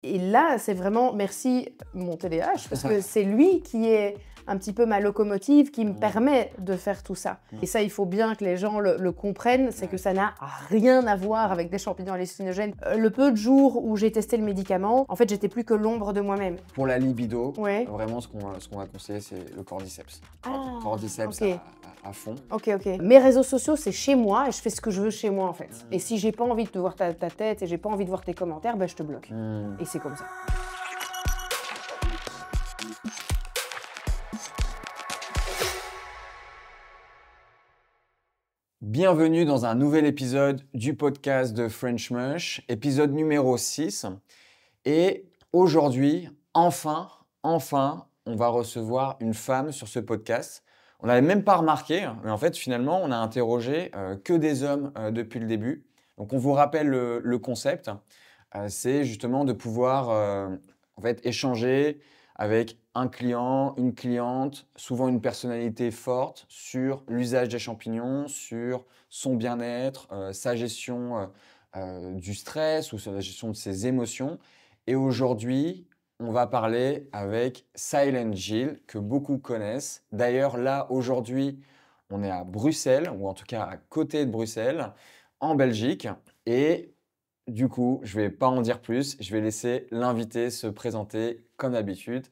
Et là, c'est vraiment merci mon TDAH, parce que c'est lui qui est un petit peu ma locomotive, qui me permet de faire tout ça. Et ça, il faut bien que les gens le comprennent, c'est que ça n'a rien à voir avec des champignons hallucinogènes. Le peu de jours où j'ai testé le médicament, en fait, j'étais plus que l'ombre de moi-même. Pour la libido, Ouais. vraiment, ce qu'on va conseiller, c'est le cordyceps. Ah, Cordyceps ok. à fond. Ok. Mes réseaux sociaux, c'est chez moi et je fais ce que je veux chez moi, en fait. Et si j'ai pas envie de voir ta tête et j'ai pas envie de voir tes commentaires, ben, je te bloque. Et c'est comme ça. Bienvenue dans un nouvel épisode du podcast de French Mush, épisode numéro 6. Et aujourd'hui, enfin, on va recevoir une femme sur ce podcast. On n'avait même pas remarqué, mais en fait, finalement, on a interrogé que des hommes depuis le début. Donc, on vous rappelle le concept. C'est justement de pouvoir en fait, échanger avec un client, une cliente, souvent une personnalité forte sur l'usage des champignons, sur son bien-être, sa gestion du stress ou sur la gestion de ses émotions. Et aujourd'hui, on va parler avec Silent Jill, que beaucoup connaissent. D'ailleurs, là, aujourd'hui, on est à Bruxelles, ou en tout cas à côté de Bruxelles, en Belgique. Et du coup, je ne vais pas en dire plus. Je vais laisser l'invité se présenter comme d'habitude.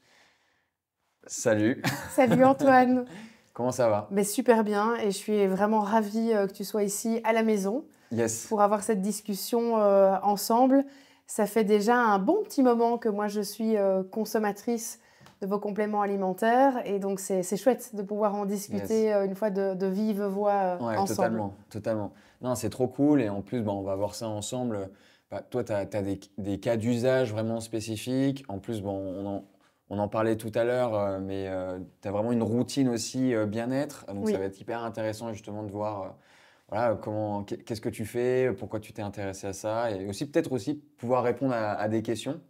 Salut. Salut Antoine. Comment ça va? Mais super bien et je suis vraiment ravie que tu sois ici à la maison Yes. pour avoir cette discussion ensemble. Ça fait déjà un bon petit moment que moi je suis consommatrice de vos compléments alimentaires et donc c'est chouette de pouvoir en discuter une fois de vive voix Ouais, ensemble. totalement. Non, c'est trop cool et en plus, on va voir ça ensemble. Toi, tu as des cas d'usage vraiment spécifiques. En plus, on en parlait tout à l'heure, mais tu as vraiment une routine aussi bien-être. Donc, Oui. ça va être hyper intéressant justement de voir voilà, qu'est-ce que tu fais, pourquoi tu t'es intéressé à ça et aussi peut-être aussi pouvoir répondre à des questions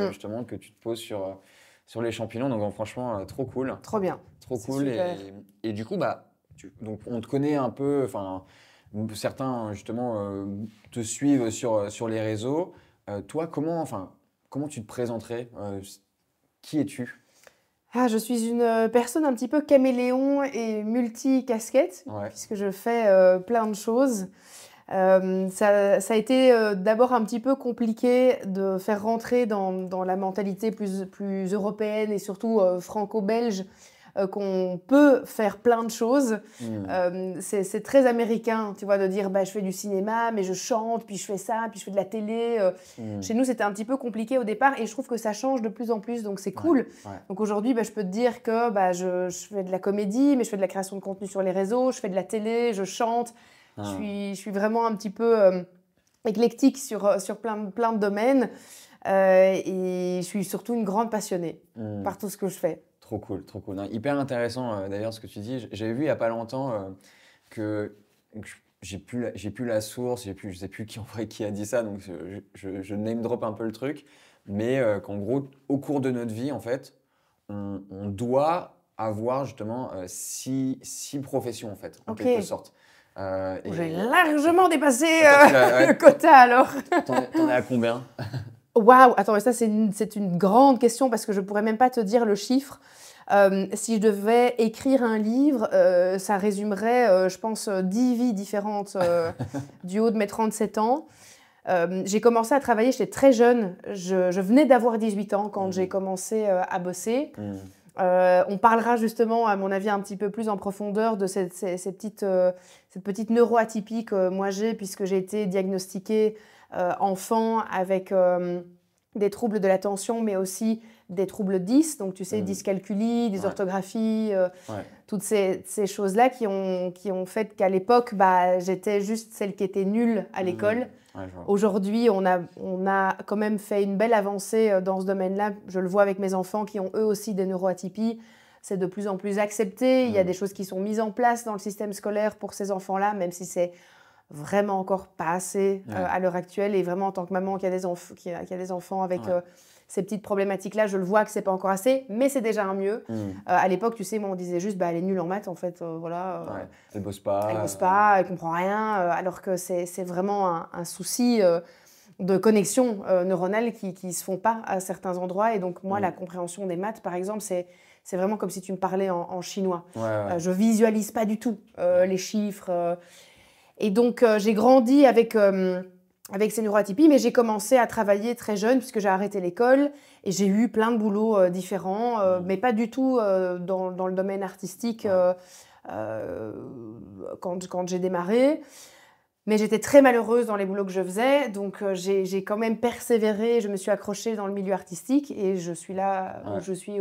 justement que tu te poses sur les champignons. Donc, franchement, trop cool. Trop bien. Trop C'est cool. super. Et du coup, donc on te connaît un peu, enfin, certains justement te suivent sur les réseaux. Toi, comment tu te présenterais? Qui es-tu? Ah, je suis une personne un petit peu caméléon et multi-casquette, Ouais. puisque je fais plein de choses. Ça a été d'abord un petit peu compliqué de faire rentrer dans la mentalité plus européenne et surtout franco-belge qu'on peut faire plein de choses. C'est très américain, tu vois, de dire bah, je fais du cinéma, mais je chante, puis je fais ça, puis je fais de la télé. Chez nous, c'était un petit peu compliqué au départ et je trouve que ça change de plus en plus, donc c'est cool. Ouais. Donc aujourd'hui, bah, je peux te dire que bah, je fais de la comédie, mais je fais de la création de contenu sur les réseaux, je fais de la télé, je chante. Je suis vraiment un petit peu éclectique sur plein de domaines et je suis surtout une grande passionnée par tout ce que je fais. Trop cool, trop cool. Non, hyper intéressant d'ailleurs ce que tu dis. J'avais vu il n'y a pas longtemps que j'ai plus la source, je sais plus qui en vrai qui a dit ça, donc je name drop un peu le truc, mais qu'en gros, au cours de notre vie, en fait, on doit avoir justement six professions en fait, en Ok. quelque sorte. J'ai largement dépassé ouais. le quota alors. T'en es à combien? Waouh, attends, mais ça c'est une grande question parce que je pourrais même pas te dire le chiffre. Si je devais écrire un livre, ça résumerait, je pense, 10 vies différentes du haut de mes 37 ans. J'ai commencé à travailler, j'étais très jeune. Je venais d'avoir 18 ans quand j'ai commencé à bosser. On parlera justement, à mon avis, un petit peu plus en profondeur de cette petite neuroatypie que moi j'ai, puisque j'ai été diagnostiquée enfant avec des troubles de l'attention, mais aussi des troubles 10, donc tu sais, dyscalculie, dysorthographie, toutes ces choses-là qui ont fait qu'à l'époque, bah, j'étais juste celle qui était nulle à l'école. Aujourd'hui, on a quand même fait une belle avancée dans ce domaine-là. Je le vois avec mes enfants qui ont eux aussi des neuroatypies. C'est de plus en plus accepté. Il y a des choses qui sont mises en place dans le système scolaire pour ces enfants-là, même si c'est vraiment encore pas assez à l'heure actuelle. Et vraiment, en tant que maman qui a des enfants avec ces petites problématiques-là, je le vois que c'est pas encore assez, mais c'est déjà un mieux. À l'époque, tu sais, moi, on disait juste, bah, elle est nulle en maths, en fait, voilà. Elle bosse pas. Elle comprend rien, alors que c'est vraiment un souci. de connexions neuronales qui se font pas à certains endroits. Et donc, moi, la compréhension des maths, par exemple, c'est vraiment comme si tu me parlais en chinois. Je visualise pas du tout les chiffres. Et donc, j'ai grandi avec ces neuroatypies, mais j'ai commencé à travailler très jeune puisque j'ai arrêté l'école et j'ai eu plein de boulots différents, mais pas du tout dans le domaine artistique quand j'ai démarré. Mais j'étais très malheureuse dans les boulots que je faisais, donc j'ai quand même persévéré, je me suis accrochée dans le milieu artistique et je suis là où je suis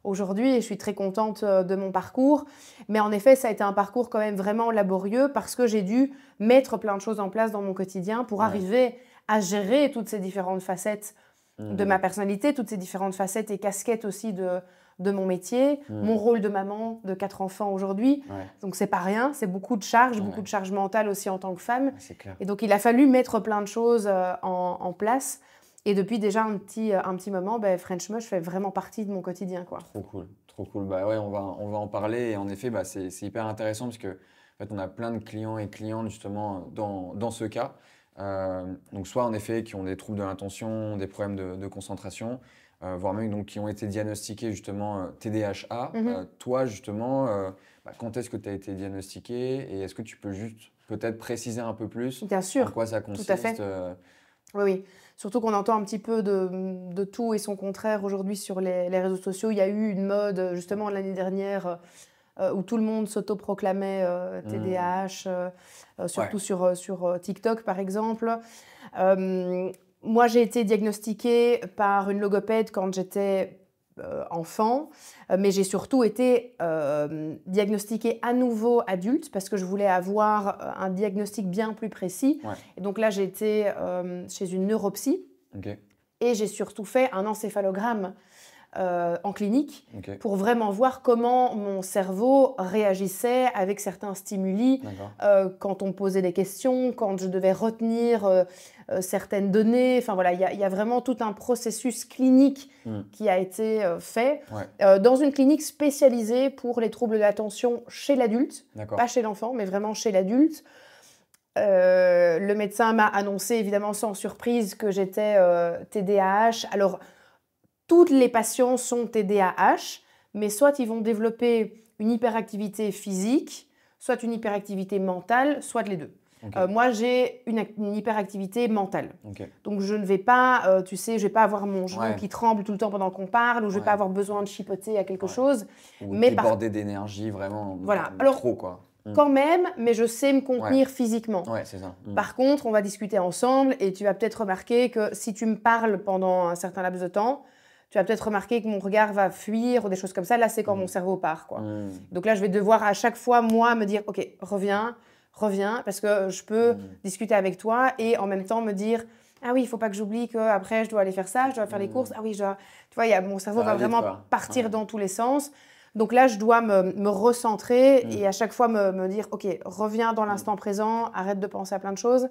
aujourd'hui et je suis très contente de mon parcours. Mais en effet, ça a été un parcours quand même vraiment laborieux parce que j'ai dû mettre plein de choses en place dans mon quotidien pour arriver à gérer toutes ces différentes facettes de ma personnalité, toutes ces différentes facettes et casquettes aussi de mon métier, mon rôle de maman de 4 enfants aujourd'hui. Donc, c'est pas rien, c'est beaucoup de charges mentales aussi en tant que femme. C'est clair. Et donc, il a fallu mettre plein de choses en place. Et depuis déjà un petit moment, French Mush fait vraiment partie de mon quotidien, quoi. Trop cool, trop cool. Bah ouais, on va en parler. Et en effet, c'est hyper intéressant parce que en fait, on a plein de clients et clientes justement dans ce cas. Donc soit en effet qui ont des troubles de l'attention, des problèmes de concentration, voire même donc, qui ont été diagnostiqués justement TDAH. Toi justement, quand est-ce que tu as été diagnostiqué et est-ce que tu peux juste peut-être préciser un peu plus Bien sûr, en quoi ça consiste? tout à fait. Oui. Surtout qu'on entend un petit peu de tout et son contraire aujourd'hui sur les réseaux sociaux. Il y a eu une mode justement l'année dernière où tout le monde s'autoproclamait TDAH, surtout sur TikTok par exemple. Moi, j'ai été diagnostiquée par une logopède quand j'étais enfant, mais j'ai surtout été diagnostiquée à nouveau adulte parce que je voulais avoir un diagnostic bien plus précis. Et donc là, j'ai été chez une neuropsy et j'ai surtout fait un encéphalogramme en clinique pour vraiment voir comment mon cerveau réagissait avec certains stimuli quand on me posait des questions, quand je devais retenir certaines données. Enfin voilà, il y a vraiment tout un processus clinique qui a été fait dans une clinique spécialisée pour les troubles de l'attention chez l'adulte, pas chez l'enfant, mais vraiment chez l'adulte. Le médecin m'a annoncé évidemment sans surprise que j'étais TDAH. Alors, toutes les patients sont TDAH, mais soit ils vont développer une hyperactivité physique, soit une hyperactivité mentale, soit les deux. Moi, j'ai une hyperactivité mentale. Donc, je ne vais pas, je vais pas avoir mon genou qui tremble tout le temps pendant qu'on parle, ou je ne vais pas avoir besoin de chipoter à quelque chose. Ou déborder d'énergie vraiment Alors, trop, quoi. Quand même, mais je sais me contenir physiquement. C'est ça. Par contre, on va discuter ensemble et tu vas peut-être remarquer que si tu me parles pendant un certain laps de temps, tu vas peut-être remarquer que mon regard va fuir ou des choses comme ça. Là, c'est quand mon cerveau part, quoi. Donc là, je vais devoir à chaque fois, moi, me dire « Ok, reviens, parce que je peux discuter avec toi et en même temps me dire « Ah oui, il ne faut pas que j'oublie qu'après, je dois aller faire ça, je dois faire les courses. Ah oui, tu vois, mon cerveau va vraiment partir dans tous les sens. Donc là, je dois me recentrer et à chaque fois me dire « Ok, reviens dans l'instant présent, arrête de penser à plein de choses. »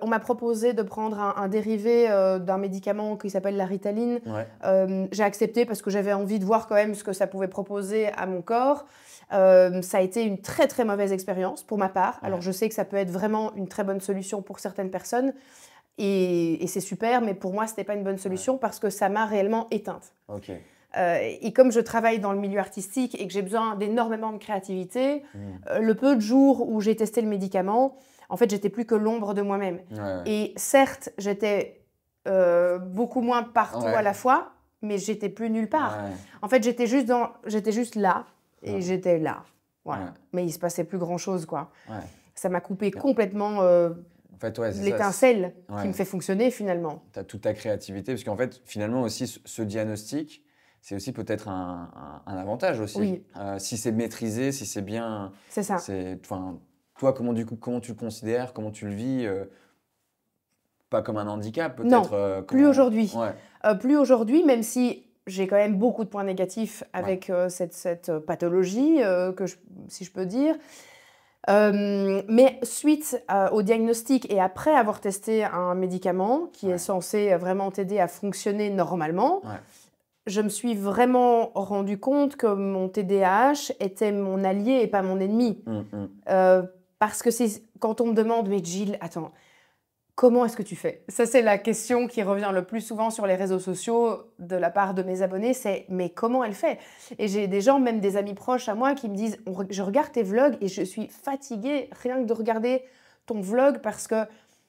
On m'a proposé de prendre un dérivé d'un médicament qui s'appelle la Ritaline. J'ai accepté parce que j'avais envie de voir quand même ce que ça pouvait proposer à mon corps. Ça a été une très très mauvaise expérience pour ma part. Alors je sais que ça peut être vraiment une très bonne solution pour certaines personnes et c'est super, mais pour moi, ce n'était pas une bonne solution parce que ça m'a réellement éteinte. Et comme je travaille dans le milieu artistique et que j'ai besoin d'énormément de créativité, le peu de jours où j'ai testé le médicament, en fait, j'étais plus que l'ombre de moi-même. Et certes, j'étais beaucoup moins partout à la fois, mais j'étais plus nulle part. En fait, j'étais juste là et j'étais là. Voilà. Mais il se passait plus grand-chose, quoi. Ça m'a coupé complètement en fait, l'étincelle qui me fait fonctionner finalement. Tu as toute ta créativité, parce qu'en fait, finalement aussi, ce diagnostic, c'est aussi peut-être un avantage aussi. Si c'est maîtrisé, si c'est bien... C'est ça. Toi, comment tu le considères, comment tu le vis pas comme un handicap peut-être? Non, plus aujourd'hui. Plus aujourd'hui, même si j'ai quand même beaucoup de points négatifs avec cette pathologie, si je peux dire. Mais suite au diagnostic et après avoir testé un médicament qui est censé vraiment t'aider à fonctionner normalement, je me suis vraiment rendu compte que mon TDAH était mon allié et pas mon ennemi. Parce que quand on me demande « Mais Jill, attends, comment est-ce que tu fais? Ça, c'est la question qui revient le plus souvent sur les réseaux sociaux de la part de mes abonnés, c'est mais comment elle fait? Et j'ai des gens, même des amis proches à moi, qui me disent je regarde tes vlogs et je suis fatiguée rien que de regarder ton vlog parce que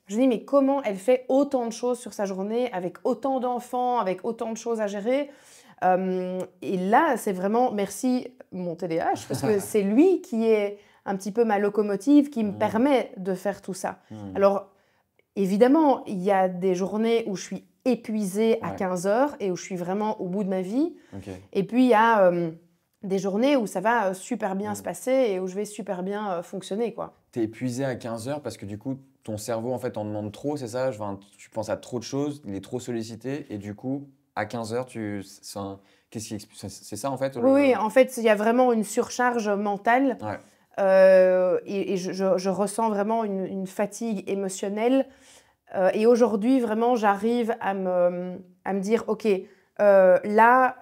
je dis mais comment elle fait autant de choses sur sa journée avec autant d'enfants, avec autant de choses à gérer? Et là, c'est vraiment merci mon TDAH parce que c'est lui qui est un petit peu ma locomotive qui me permet de faire tout ça. Alors, évidemment, il y a des journées où je suis épuisée à 15 heures et où je suis vraiment au bout de ma vie. Et puis, il y a des journées où ça va super bien se passer et où je vais super bien fonctionner, quoi. T'es épuisé à 15 heures parce que du coup, ton cerveau en fait en demande trop, c'est ça? Tu penses à trop de choses, il est trop sollicité et du coup, à 15 heures, qu'est-ce qui explique? C'est ça en fait? Oui, en fait, il y a vraiment une surcharge mentale et je ressens vraiment une fatigue émotionnelle. Et aujourd'hui, vraiment, j'arrive à me dire, OK, là,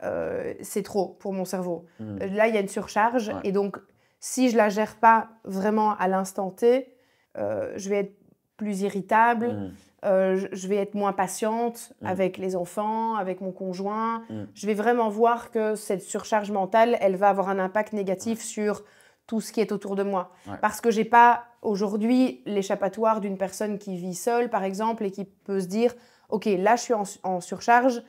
c'est trop pour mon cerveau. Là, il y a une surcharge. Et donc, si je ne la gère pas vraiment à l'instant T, je vais être plus irritable, je vais être moins patiente avec les enfants, avec mon conjoint. Je vais vraiment voir que cette surcharge mentale, elle va avoir un impact négatif sur tout ce qui est autour de moi. Parce que je n'ai pas aujourd'hui l'échappatoire d'une personne qui vit seule, par exemple, et qui peut se dire « Ok, là, je suis en surcharge,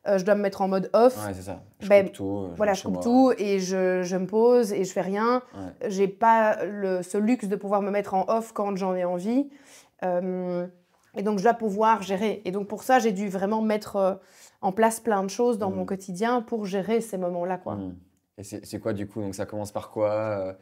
je dois me mettre en mode off. » Ouais, c'est ça. Je Ben, coupe tout. voilà, je coupe tout et je me pose et je fais rien. Je n'ai pas ce luxe de pouvoir me mettre en off quand j'en ai envie. Et donc, je dois pouvoir gérer. Et donc, pour ça, j'ai dû vraiment mettre en place plein de choses dans mon quotidien pour gérer ces moments-là, quoi. Et c'est quoi du coup? Donc ça commence par quoi?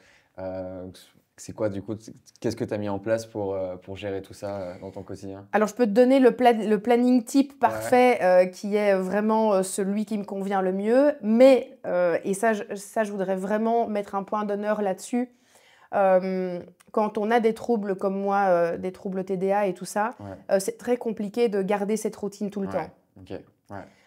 C'est quoi du coup? Qu'est-ce que tu as mis en place pour gérer tout ça dans ton quotidien? Alors, je peux te donner le planning type parfait qui est vraiment celui qui me convient le mieux. Mais, et ça, je voudrais vraiment mettre un point d'honneur là-dessus. Quand on a des troubles comme moi, des troubles TDA et tout ça, c'est très compliqué de garder cette routine tout le temps.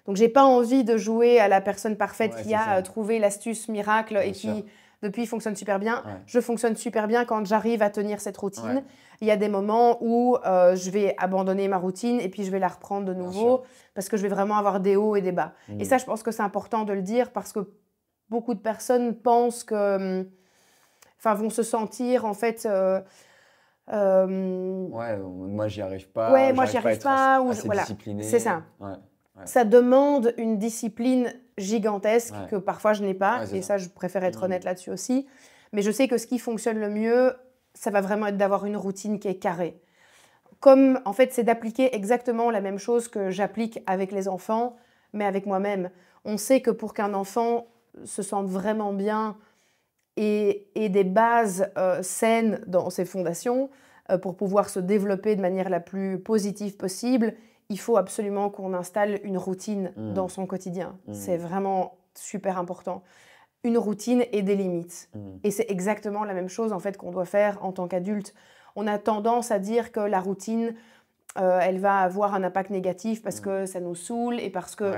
Donc, j'ai pas envie de jouer à la personne parfaite qui a trouvé l'astuce miracle et qui, depuis, fonctionne super bien. Je fonctionne super bien quand j'arrive à tenir cette routine. Il y a des moments où je vais abandonner ma routine et puis je vais la reprendre de nouveau parce que je vais vraiment avoir des hauts et des bas. Et ça, je pense que c'est important de le dire parce que beaucoup de personnes pensent que... vont se sentir, en fait... moi, j'y arrive pas. Ouais, moi, j'y arrive pas. Assez discipliné. C'est ça. Ça demande une discipline gigantesque que parfois je n'ai pas. Et ça, je préfère être honnête là-dessus aussi. Mais je sais que ce qui fonctionne le mieux, ça va vraiment être d'avoir une routine qui est carrée. Comme, en fait, c'est d'appliquer exactement la même chose que j'applique avec les enfants, mais avec moi-même. On sait que pour qu'un enfant se sente vraiment bien et des bases saines dans ses fondations, pour pouvoir se développer de manière la plus positive possible, il faut absolument qu'on installe une routine dans son quotidien. C'est vraiment super important. Une routine et des limites. Et c'est exactement la même chose en fait qu'on doit faire en tant qu'adulte. On a tendance à dire que la routine, elle va avoir un impact négatif parce que ça nous saoule et parce que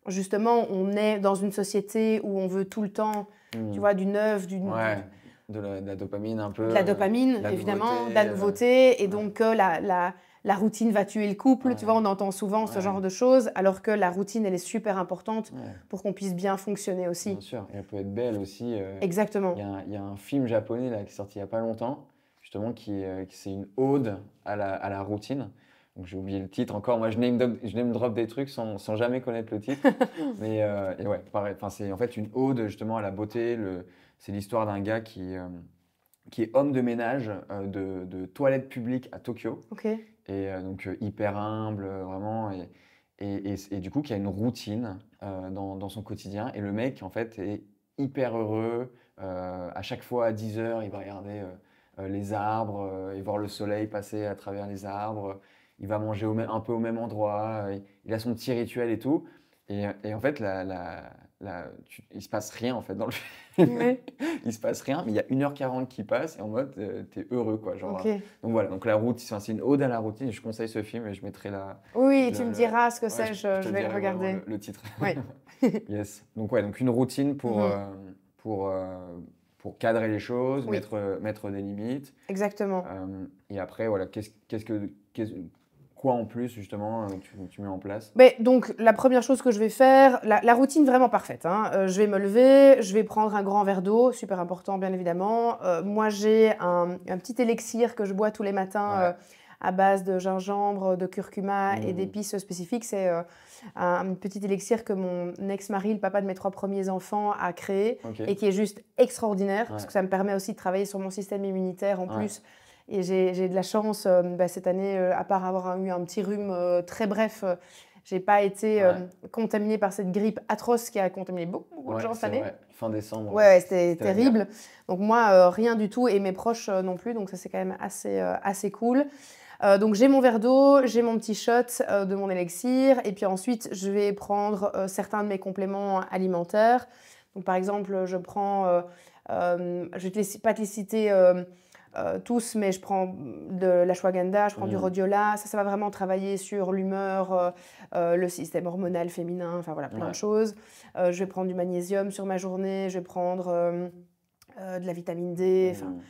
justement, on est dans une société où on veut tout le temps, tu vois, du neuf, de la dopamine un peu. De la dopamine, évidemment, de la nouveauté. Et donc, la routine va tuer le couple. Tu vois, on entend souvent ce genre de choses, alors que la routine, elle est super importante pour qu'on puisse bien fonctionner aussi. Bien sûr, et elle peut être belle aussi. Exactement. Il y a un film japonais là, qui est sorti il n'y a pas longtemps, justement, qui c'est une ode à la routine. Donc j'ai oublié le titre encore. Moi, je name drop des trucs sans jamais connaître le titre. Mais et ouais, pareil. Enfin, c'est en fait une ode justement à la beauté. C'est l'histoire d'un gars qui est homme de ménage de toilettes publiques à Tokyo. Et donc hyper humble, vraiment. Et du coup, qui a une routine dans son quotidien. Et le mec, en fait, est hyper heureux. À chaque fois, à 10 heures, il va regarder les arbres et voir le soleil passer à travers les arbres. Il va manger un peu au même endroit. Il a son petit rituel et tout. Et en fait, il se passe rien en fait dans le film. Il se passe rien, mais il y a 1h40 qui passe et en mode t'es heureux quoi. Genre, donc voilà, donc la routine, c'est une ode à la routine. Je conseille ce film et je mettrai la. Oui, tu me diras ce que c'est, je vais le regarder. Le titre. Oui. Yes. Donc ouais, donc une routine pour cadrer les choses, mettre des limites. Exactement. Et après, voilà, quoi en plus, justement, tu mets en place? Mais donc, la première chose que je vais faire, la routine vraiment parfaite, hein, je vais me lever, je vais prendre un grand verre d'eau, super important, bien évidemment. Moi, j'ai un petit élixir que je bois tous les matins Ouais. à base de gingembre, de curcuma et Mmh. d'épices spécifiques. C'est un petit élixir que mon ex-mari, le papa de mes 3 premiers enfants, a créé OK. et qui est juste extraordinaire parce Ouais. que ça me permet aussi de travailler sur mon système immunitaire en Ouais. plus. Et j'ai de la chance, cette année, à part avoir eu un petit rhume très bref, j'ai pas été Ouais. contaminée par cette grippe atroce qui a contaminé beaucoup de Ouais, gens cette c'est année. vrai. Fin décembre, Ouais, c'était c'était la guerre. terrible. Donc moi, rien du tout et mes proches non plus. Donc ça, c'est quand même assez cool. Donc j'ai mon verre d'eau, j'ai mon petit shot de mon élixir et puis ensuite, je vais prendre certains de mes compléments alimentaires. Donc par exemple, je prends, je vais pas te les citer tous, mais je prends de l'ashwagandha, je prends du Mmh. rhodiola. Ça va vraiment travailler sur l'humeur, le système hormonal féminin, enfin voilà, plein de Ouais. choses. Je vais prendre du magnésium sur ma journée, je vais prendre de la vitamine D, enfin. Mmh.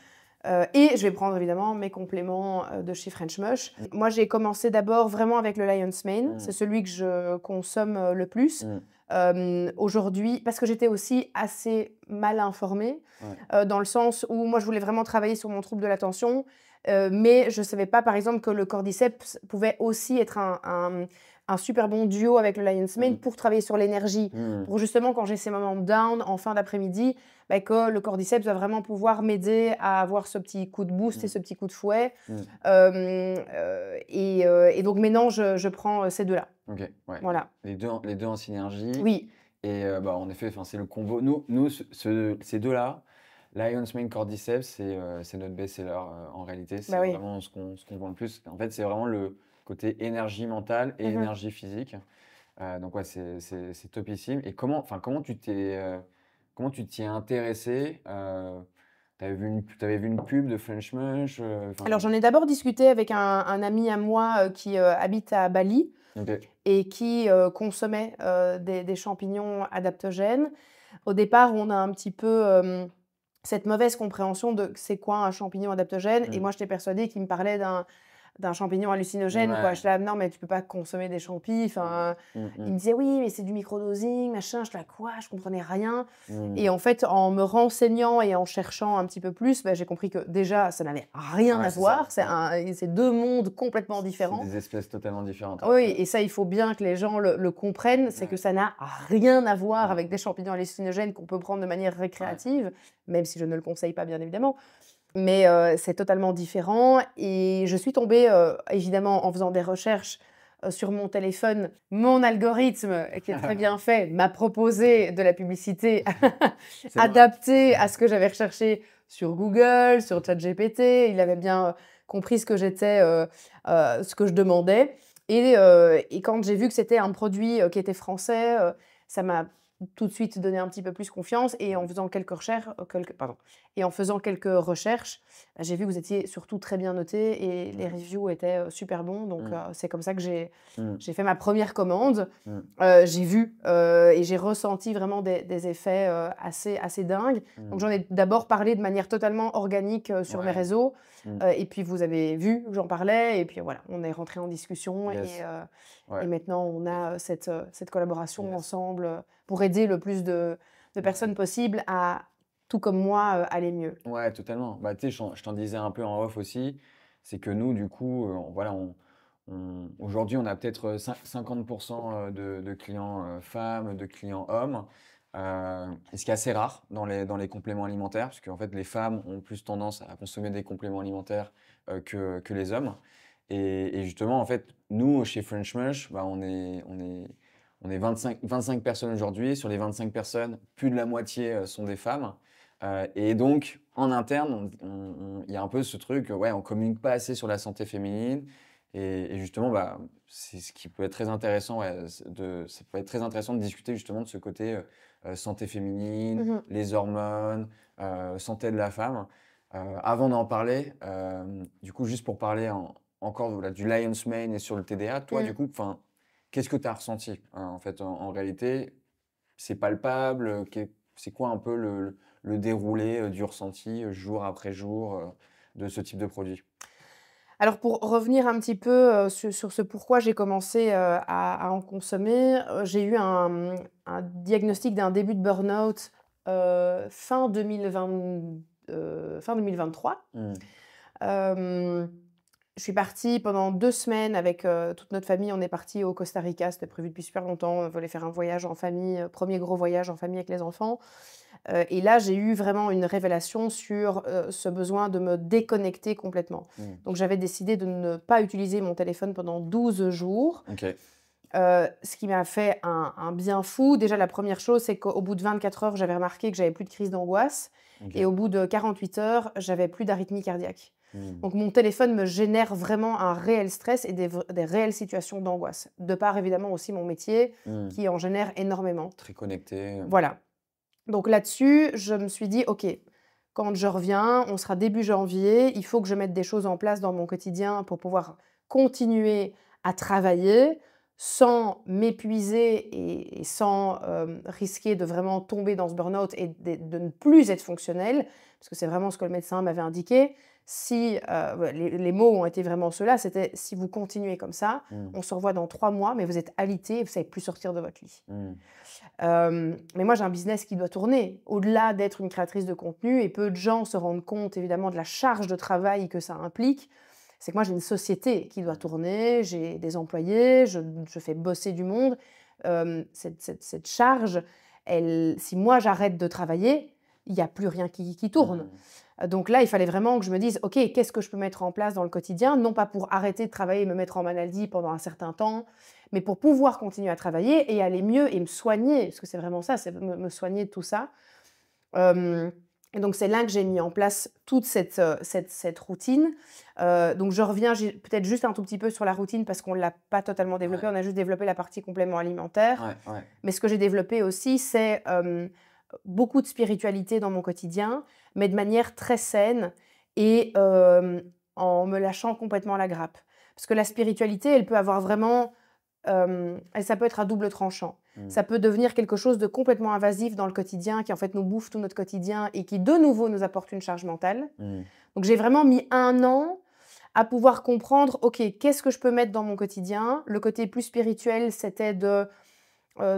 Et je vais prendre évidemment mes compléments de chez French Mush. Mmh. Moi, j'ai commencé d'abord vraiment avec le Lion's Mane. Mmh. C'est celui que je consomme le plus. Mmh. Aujourd'hui, parce que j'étais aussi assez mal informée, Ouais. dans le sens où moi, je voulais vraiment travailler sur mon trouble de l'attention, mais je ne savais pas, par exemple, que le cordyceps pouvait aussi être un super bon duo avec le Lion's Mane Mmh. pour travailler sur l'énergie. Mmh. Pour justement, quand j'ai ces moments de down en fin d'après-midi, bah, que le cordyceps va vraiment pouvoir m'aider à avoir ce petit coup de boost et Mmh. ce petit coup de fouet. Mmh. Et donc maintenant, je prends ces deux-là. OK, ouais. Voilà. Les deux en synergie Oui, et bah, en effet, enfin, c'est le combo. Nous ces 2-là, Lion's Mane Cordyceps, c'est notre best-seller, en réalité. C'est bah oui. vraiment ce qu'on vend le plus. En fait, c'est vraiment le côté énergie mentale et Mhm. énergie physique. Donc ouais, c'est topissime et comment tu t'y es intéressé? Tu vu une pub de French Mush, enfin Alors, j'en ai d'abord discuté avec un ami à moi qui habite à Bali OK. et qui consommait des champignons adaptogènes. Au départ, on a un petit peu cette mauvaise compréhension de c'est quoi un champignon adaptogène. Et Mmh. moi, j'étais persuadée qu'il me parlait d'un champignon hallucinogène, quoi. Ouais. J'étais là: «Non, mais tu peux pas consommer des champis», enfin, Mmh il me mh. disait: «Oui, mais c'est du microdosing, machin». J'étais là: «Quoi?» Je comprenais rien Mmh. et en fait, en me renseignant et en cherchant un petit peu plus, bah, j'ai compris que déjà, ça n'avait rien Ouais, à c'est ça, voir. ouais. C'est 2 mondes complètement C'est différents. des espèces totalement différentes, ouais. Oui, et ça, il faut bien que les gens le comprennent, c'est que Ouais, ça n'a rien à voir ouais, avec des champignons hallucinogènes qu'on peut prendre de manière ouais. récréative, même si je ne le conseille pas, bien évidemment. Mais c'est totalement différent et je suis tombée, évidemment, en faisant des recherches, sur mon téléphone. Mon algorithme, qui est très bien fait, m'a proposé de la publicité C'est vrai. adaptée à ce que j'avais recherché sur Google, sur ChatGPT. Il avait bien, compris ce que j'étais, ce que je demandais et quand j'ai vu que c'était un produit, qui était français, ça m'a tout de suite donné un petit peu plus confiance et en faisant quelques recherches, bah, j'ai vu que vous étiez surtout très bien noté et les Mmh. reviews étaient, super bons donc Mmh. c'est comme ça que Mmh. j'ai fait ma première commande. Mmh. J'ai vu, et j'ai ressenti vraiment des effets, assez dingues. Donc Mmh. j'en ai d'abord parlé de manière totalement organique, sur mes Ouais. réseaux, Mmh. et puis vous avez vu que j'en parlais et puis voilà, on est rentrés en discussion Yes. et Ouais. maintenant on a, cette collaboration Yes. ensemble, pour aider le plus de personnes possible à, tout comme moi, aller mieux. Ouais, totalement. Bah, tu sais, je t'en disais un peu en off aussi, c'est que nous, du coup, voilà, aujourd'hui, on a peut-être 50 de clients femmes, de clients hommes, et ce qui est assez rare dans les compléments alimentaires, parce qu'en fait, les femmes ont plus tendance à consommer des compléments alimentaires que les hommes. Et justement, en fait, nous, chez French Mush, bah, on est 25 personnes aujourd'hui. Sur les 25 personnes, plus de la moitié sont des femmes. Et donc, en interne, il y a un peu ce truc, ouais, on communique pas assez sur la santé féminine. Et justement, bah, c'est ce qui peut être très intéressant, ouais, ça peut être très intéressant de discuter justement de ce côté santé féminine, Mmh. les hormones, santé de la femme. Avant d'en parler, du coup, juste pour parler encore voilà, du Lion's Mane et sur le TDA, toi, du Mmh. coup, enfin, qu'est-ce que tu as ressenti hein, en fait, en réalité? C'est palpable? C'est quoi un peu le déroulé du ressenti jour après jour de ce type de produit? Alors pour revenir un petit peu, sur ce pourquoi j'ai commencé, à en consommer, j'ai eu un diagnostic d'un début de burn-out, fin 2020, fin 2023. Mmh. Hem, je suis partie pendant 2 semaines avec, toute notre famille. On est parti au Costa Rica, c'était prévu depuis super longtemps. On voulait faire un voyage en famille, 1er gros voyage en famille avec les enfants. Et là, j'ai eu vraiment une révélation sur, ce besoin de me déconnecter complètement. Mmh. Donc j'avais décidé de ne pas utiliser mon téléphone pendant 12 jours, OK. ce qui m'a fait un bien fou. Déjà, la première chose, c'est qu'au bout de 24 heures, j'avais remarqué que j'avais plus de crise d'angoisse et OK. au bout de 48 heures, j'avais plus d'arythmie cardiaque. Mmh. Donc mon téléphone me génère vraiment un réel stress et des réelles situations d'angoisse. De par évidemment aussi mon métier Mmh. qui en génère énormément. Très connecté. Voilà. Donc là-dessus, je me suis dit: «OK, quand je reviens, on sera début janvier, il faut que je mette des choses en place dans mon quotidien pour pouvoir continuer à travailler sans m'épuiser et sans, risquer de vraiment tomber dans ce burn-out et de ne plus être fonctionnelle». Parce que c'est vraiment ce que le médecin m'avait indiqué. Si, ouais, les mots ont été vraiment ceux-là, c'était: «Si vous continuez comme ça, Mmh. on se revoit dans 3 mois, mais vous êtes alité et vous ne savez plus sortir de votre lit». Mmh. Mais moi, j'ai un business qui doit tourner. Au-delà d'être une créatrice de contenu, et peu de gens se rendent compte évidemment de la charge de travail que ça implique, c'est que moi, j'ai une société qui doit tourner, j'ai des employés, je fais bosser du monde. Cette charge, si moi j'arrête de travailler, il n'y a plus rien qui tourne. Mmh. Donc là, il fallait vraiment que je me dise: «OK, qu'est-ce que je peux mettre en place dans le quotidien?» Non pas pour arrêter de travailler et me mettre en maladie pendant un certain temps, mais pour pouvoir continuer à travailler et aller mieux et me soigner, parce que c'est vraiment ça, c'est me soigner de tout ça. Hem et donc c'est là que j'ai mis en place toute cette routine. Donc je reviens peut-être juste un tout petit peu sur la routine parce qu'on ne l'a pas totalement développée, Ouais. on a juste développé la partie complément alimentaire. Ouais, ouais. Mais ce que j'ai développé aussi, c'est, beaucoup de spiritualité dans mon quotidien, mais de manière très saine et en me lâchant complètement la grappe. Parce que la spiritualité, elle peut avoir vraiment, ça peut être à double tranchant. Mmh. Ça peut devenir quelque chose de complètement invasif dans le quotidien, qui en fait nous bouffe tout notre quotidien et qui de nouveau nous apporte une charge mentale. Mmh. Donc j'ai vraiment mis 1 an à pouvoir comprendre: «OK, qu'est-ce que je peux mettre dans mon quotidien?» Le côté plus spirituel, c'était de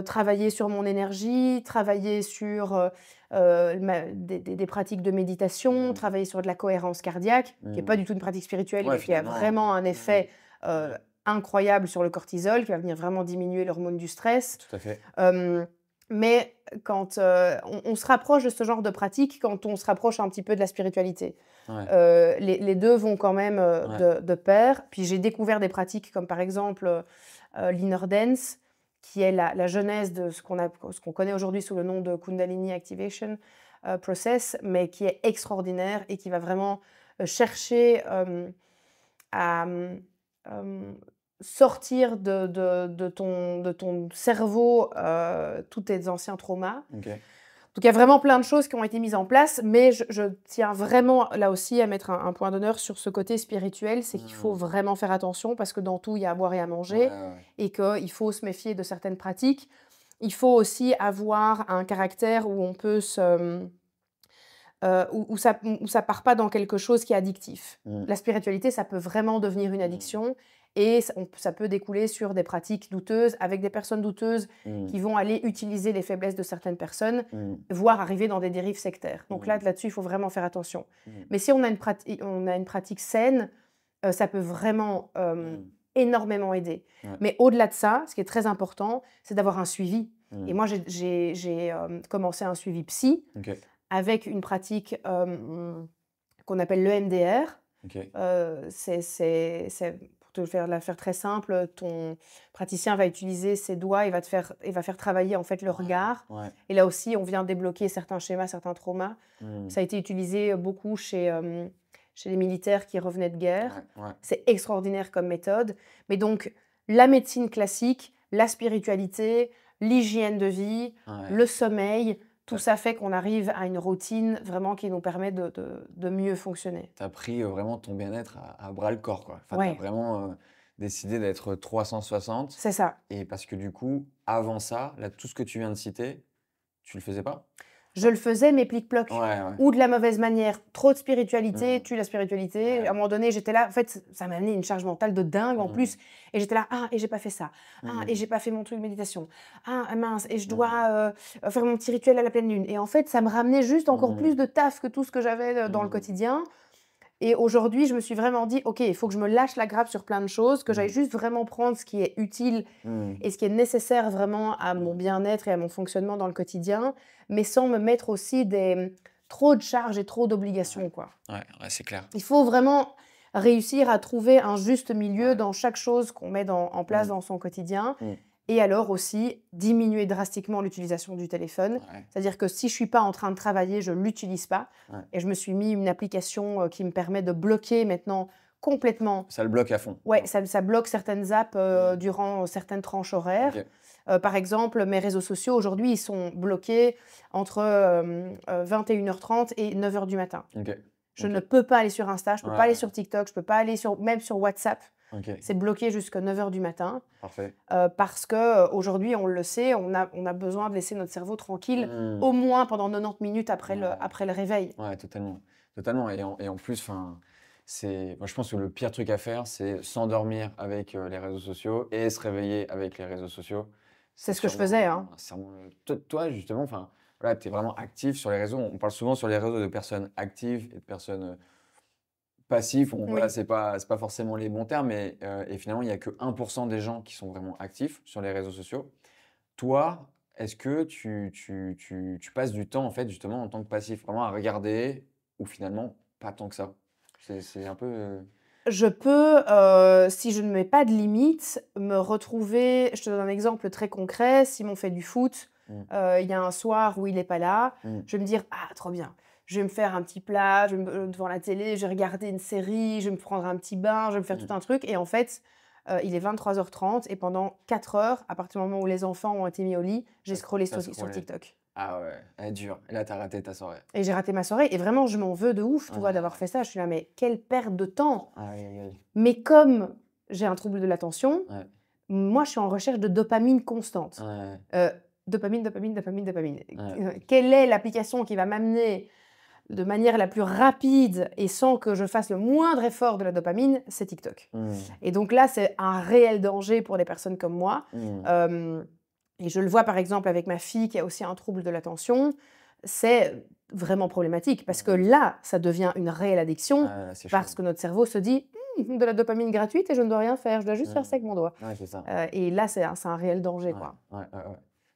travailler sur mon énergie, travailler sur, des pratiques de méditation, Mmh. travailler sur de la cohérence cardiaque, qui est Mmh. pas du tout une pratique spirituelle, Ouais, mais qui a finalement, vraiment un effet, ouais, incroyable sur le cortisol, qui va venir vraiment diminuer l'hormone du stress. tout à fait. Hem, mais quand, on se rapproche de ce genre de pratique quand on se rapproche un petit peu de la spiritualité. Ouais, Les 2 vont quand même, ouais. de pair. Puis j'ai découvert des pratiques comme par exemple, l'inner dance, qui est la genèse de ce qu'on connaît aujourd'hui sous le nom de Kundalini Activation, Process, mais qui est extraordinaire et qui va vraiment, chercher, à, sortir de ton cerveau, tous tes anciens traumas. OK. Donc il y a vraiment plein de choses qui ont été mises en place, mais je tiens vraiment là aussi à mettre un point d'honneur sur ce côté spirituel, c'est qu'il faut Mmh. vraiment faire attention parce que dans tout, il y a à boire et à Ouais, manger ouais, ouais. et qu'il faut se méfier de certaines pratiques. Il faut aussi avoir un caractère où on peut où ça part pas dans quelque chose qui est addictif. Mmh. La spiritualité, ça peut vraiment devenir une Mmh. addiction et ça peut découler sur des pratiques douteuses, avec des personnes douteuses Mmh. qui vont aller utiliser les faiblesses de certaines personnes, Mmh. voire arriver dans des dérives sectaires. Donc Mmh. là-dessus, il faut vraiment faire attention. Mmh. Mais si on a une pratique saine, ça peut vraiment, Mmh. énormément aider. Ouais. Mais au-delà de ça, ce qui est très important, c'est d'avoir un suivi. Et Mmh. moi, j'ai commencé un suivi psy OK. avec une pratique, qu'on appelle l'EMDR. OK. C'est pour la faire très simple, ton praticien va utiliser ses doigts, il va faire travailler en fait le regard. Ouais. Et là aussi, on vient débloquer certains schémas, certains traumas. Mmh. Ça a été utilisé beaucoup chez les militaires qui revenaient de guerre. Ouais, ouais. C'est extraordinaire comme méthode. Mais donc, la médecine classique, la spiritualité, l'hygiène de vie, Ouais. le sommeil, tout Ouais. ça fait qu'on arrive à une routine vraiment qui nous permet de mieux fonctionner. Tu as pris, vraiment ton bien-être à bras le corps, quoi. Enfin, tu as Ouais, vraiment, décidé d'être 360 c'est ça. et parce que du coup, avant ça, là, tout ce que tu viens de citer, tu le faisais pas? Je le faisais, mais plic-ploc. Ouais. Ou de la mauvaise manière. Trop de spiritualité, tue la spiritualité. Ouais. À un moment donné, j'étais là. En fait, ça m'a amené une charge mentale de dingue en plus. Et j'étais là, et j'ai pas fait ça. Et j'ai pas fait mon truc de méditation. Mince, et je dois faire mon petit rituel à la pleine lune. Et en fait, ça me ramenait juste encore plus de taf que tout ce que j'avais dans le quotidien. Et aujourd'hui, je me suis vraiment dit, OK, il faut que je me lâche la grappe sur plein de choses, que j'aille juste vraiment prendre ce qui est utile et ce qui est nécessaire vraiment à mon bien-être et à mon fonctionnement dans le quotidien, mais sans me mettre aussi trop de charges et trop d'obligations, quoi. Ouais, c'est clair. Il faut vraiment réussir à trouver un juste milieu dans chaque chose qu'on met en place dans son quotidien. Et alors aussi, diminuer drastiquement l'utilisation du téléphone. Ouais. C'est-à-dire que si je ne suis pas en train de travailler, je ne l'utilise pas. Ouais. Et je me suis mis une application qui me permet de bloquer maintenant complètement. Ça le bloque à fond. Ouais, ça bloque certaines apps durant certaines tranches horaires. Ok. Par exemple, mes réseaux sociaux, aujourd'hui, ils sont bloqués entre 21h30 et 9h du matin. Ok. Je ne peux pas aller sur Insta, je ne peux pas aller sur TikTok, je ne peux pas aller même sur WhatsApp. Ok. C'est bloqué jusqu'à 9h du matin. Parfait. Parce qu'aujourd'hui, on le sait, on a besoin de laisser notre cerveau tranquille au moins pendant 90 minutes après le réveil. Ouais, totalement. Totalement. Et en plus, moi, je pense que le pire truc à faire, c'est s'endormir avec les réseaux sociaux et se réveiller avec les réseaux sociaux. C'est ce que je faisais. Hein. Toi, justement, voilà, tu es vraiment actif sur les réseaux. On parle souvent sur les réseaux de personnes actives et de personnes passifs. Voilà, c'est pas forcément les bons termes, mais et finalement, il n'y a que 1% des gens qui sont vraiment actifs sur les réseaux sociaux. Toi, est-ce que tu passes du temps, en fait, justement, en tant que passif, vraiment à regarder, ou finalement, pas tant que ça? C'est un peu… Je peux, si je ne mets pas de limite, me retrouver… Je te donne un exemple très concret. Simon fait du foot. Il y a un soir où il n'est pas là. Je vais me dire, trop bien. Je vais me faire un petit plat, devant la télé, je vais regarder une série, je vais me prendre un petit bain, je vais me faire tout un truc. Et en fait, il est 23h30 et pendant 4 heures, à partir du moment où les enfants ont été mis au lit, j'ai scrollé sur TikTok. Ah ouais, elle est dure. Et là, tu as raté ta soirée. Et j'ai raté ma soirée. Et vraiment, je m'en veux de ouf, tu vois, d'avoir fait ça. Je suis là, mais quelle perte de temps. Mais comme j'ai un trouble de l'attention, moi, je suis en recherche de dopamine constante. Dopamine. Quelle est l'application qui va m'amener de manière la plus rapide et sans que je fasse le moindre effort de la dopamine? C'est TikTok. Et donc là, c'est un réel danger pour des personnes comme moi. Et je le vois par exemple avec ma fille qui a aussi un trouble de l'attention. C'est vraiment problématique parce que là, ça devient une réelle addiction parce que notre cerveau se dit de la dopamine gratuite et je ne dois rien faire, je dois juste faire ça avec mon doigt. Ouais, c'est ça. Et là, c'est un réel danger. Quoi.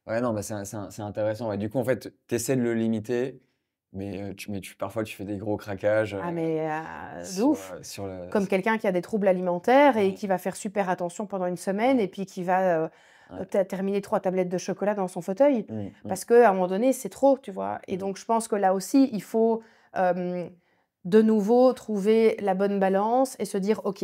Ouais, non, c'est intéressant. Ouais. Du coup, en fait, tu essaies de le limiter, mais parfois, tu fais des gros craquages. De ouf. Comme quelqu'un qui a des troubles alimentaires et qui va faire super attention pendant une semaine et puis qui va terminer 3 tablettes de chocolat dans son fauteuil. Parce qu'à un moment donné, c'est trop, tu vois. Et donc, je pense que là aussi, il faut de nouveau trouver la bonne balance et se dire, OK,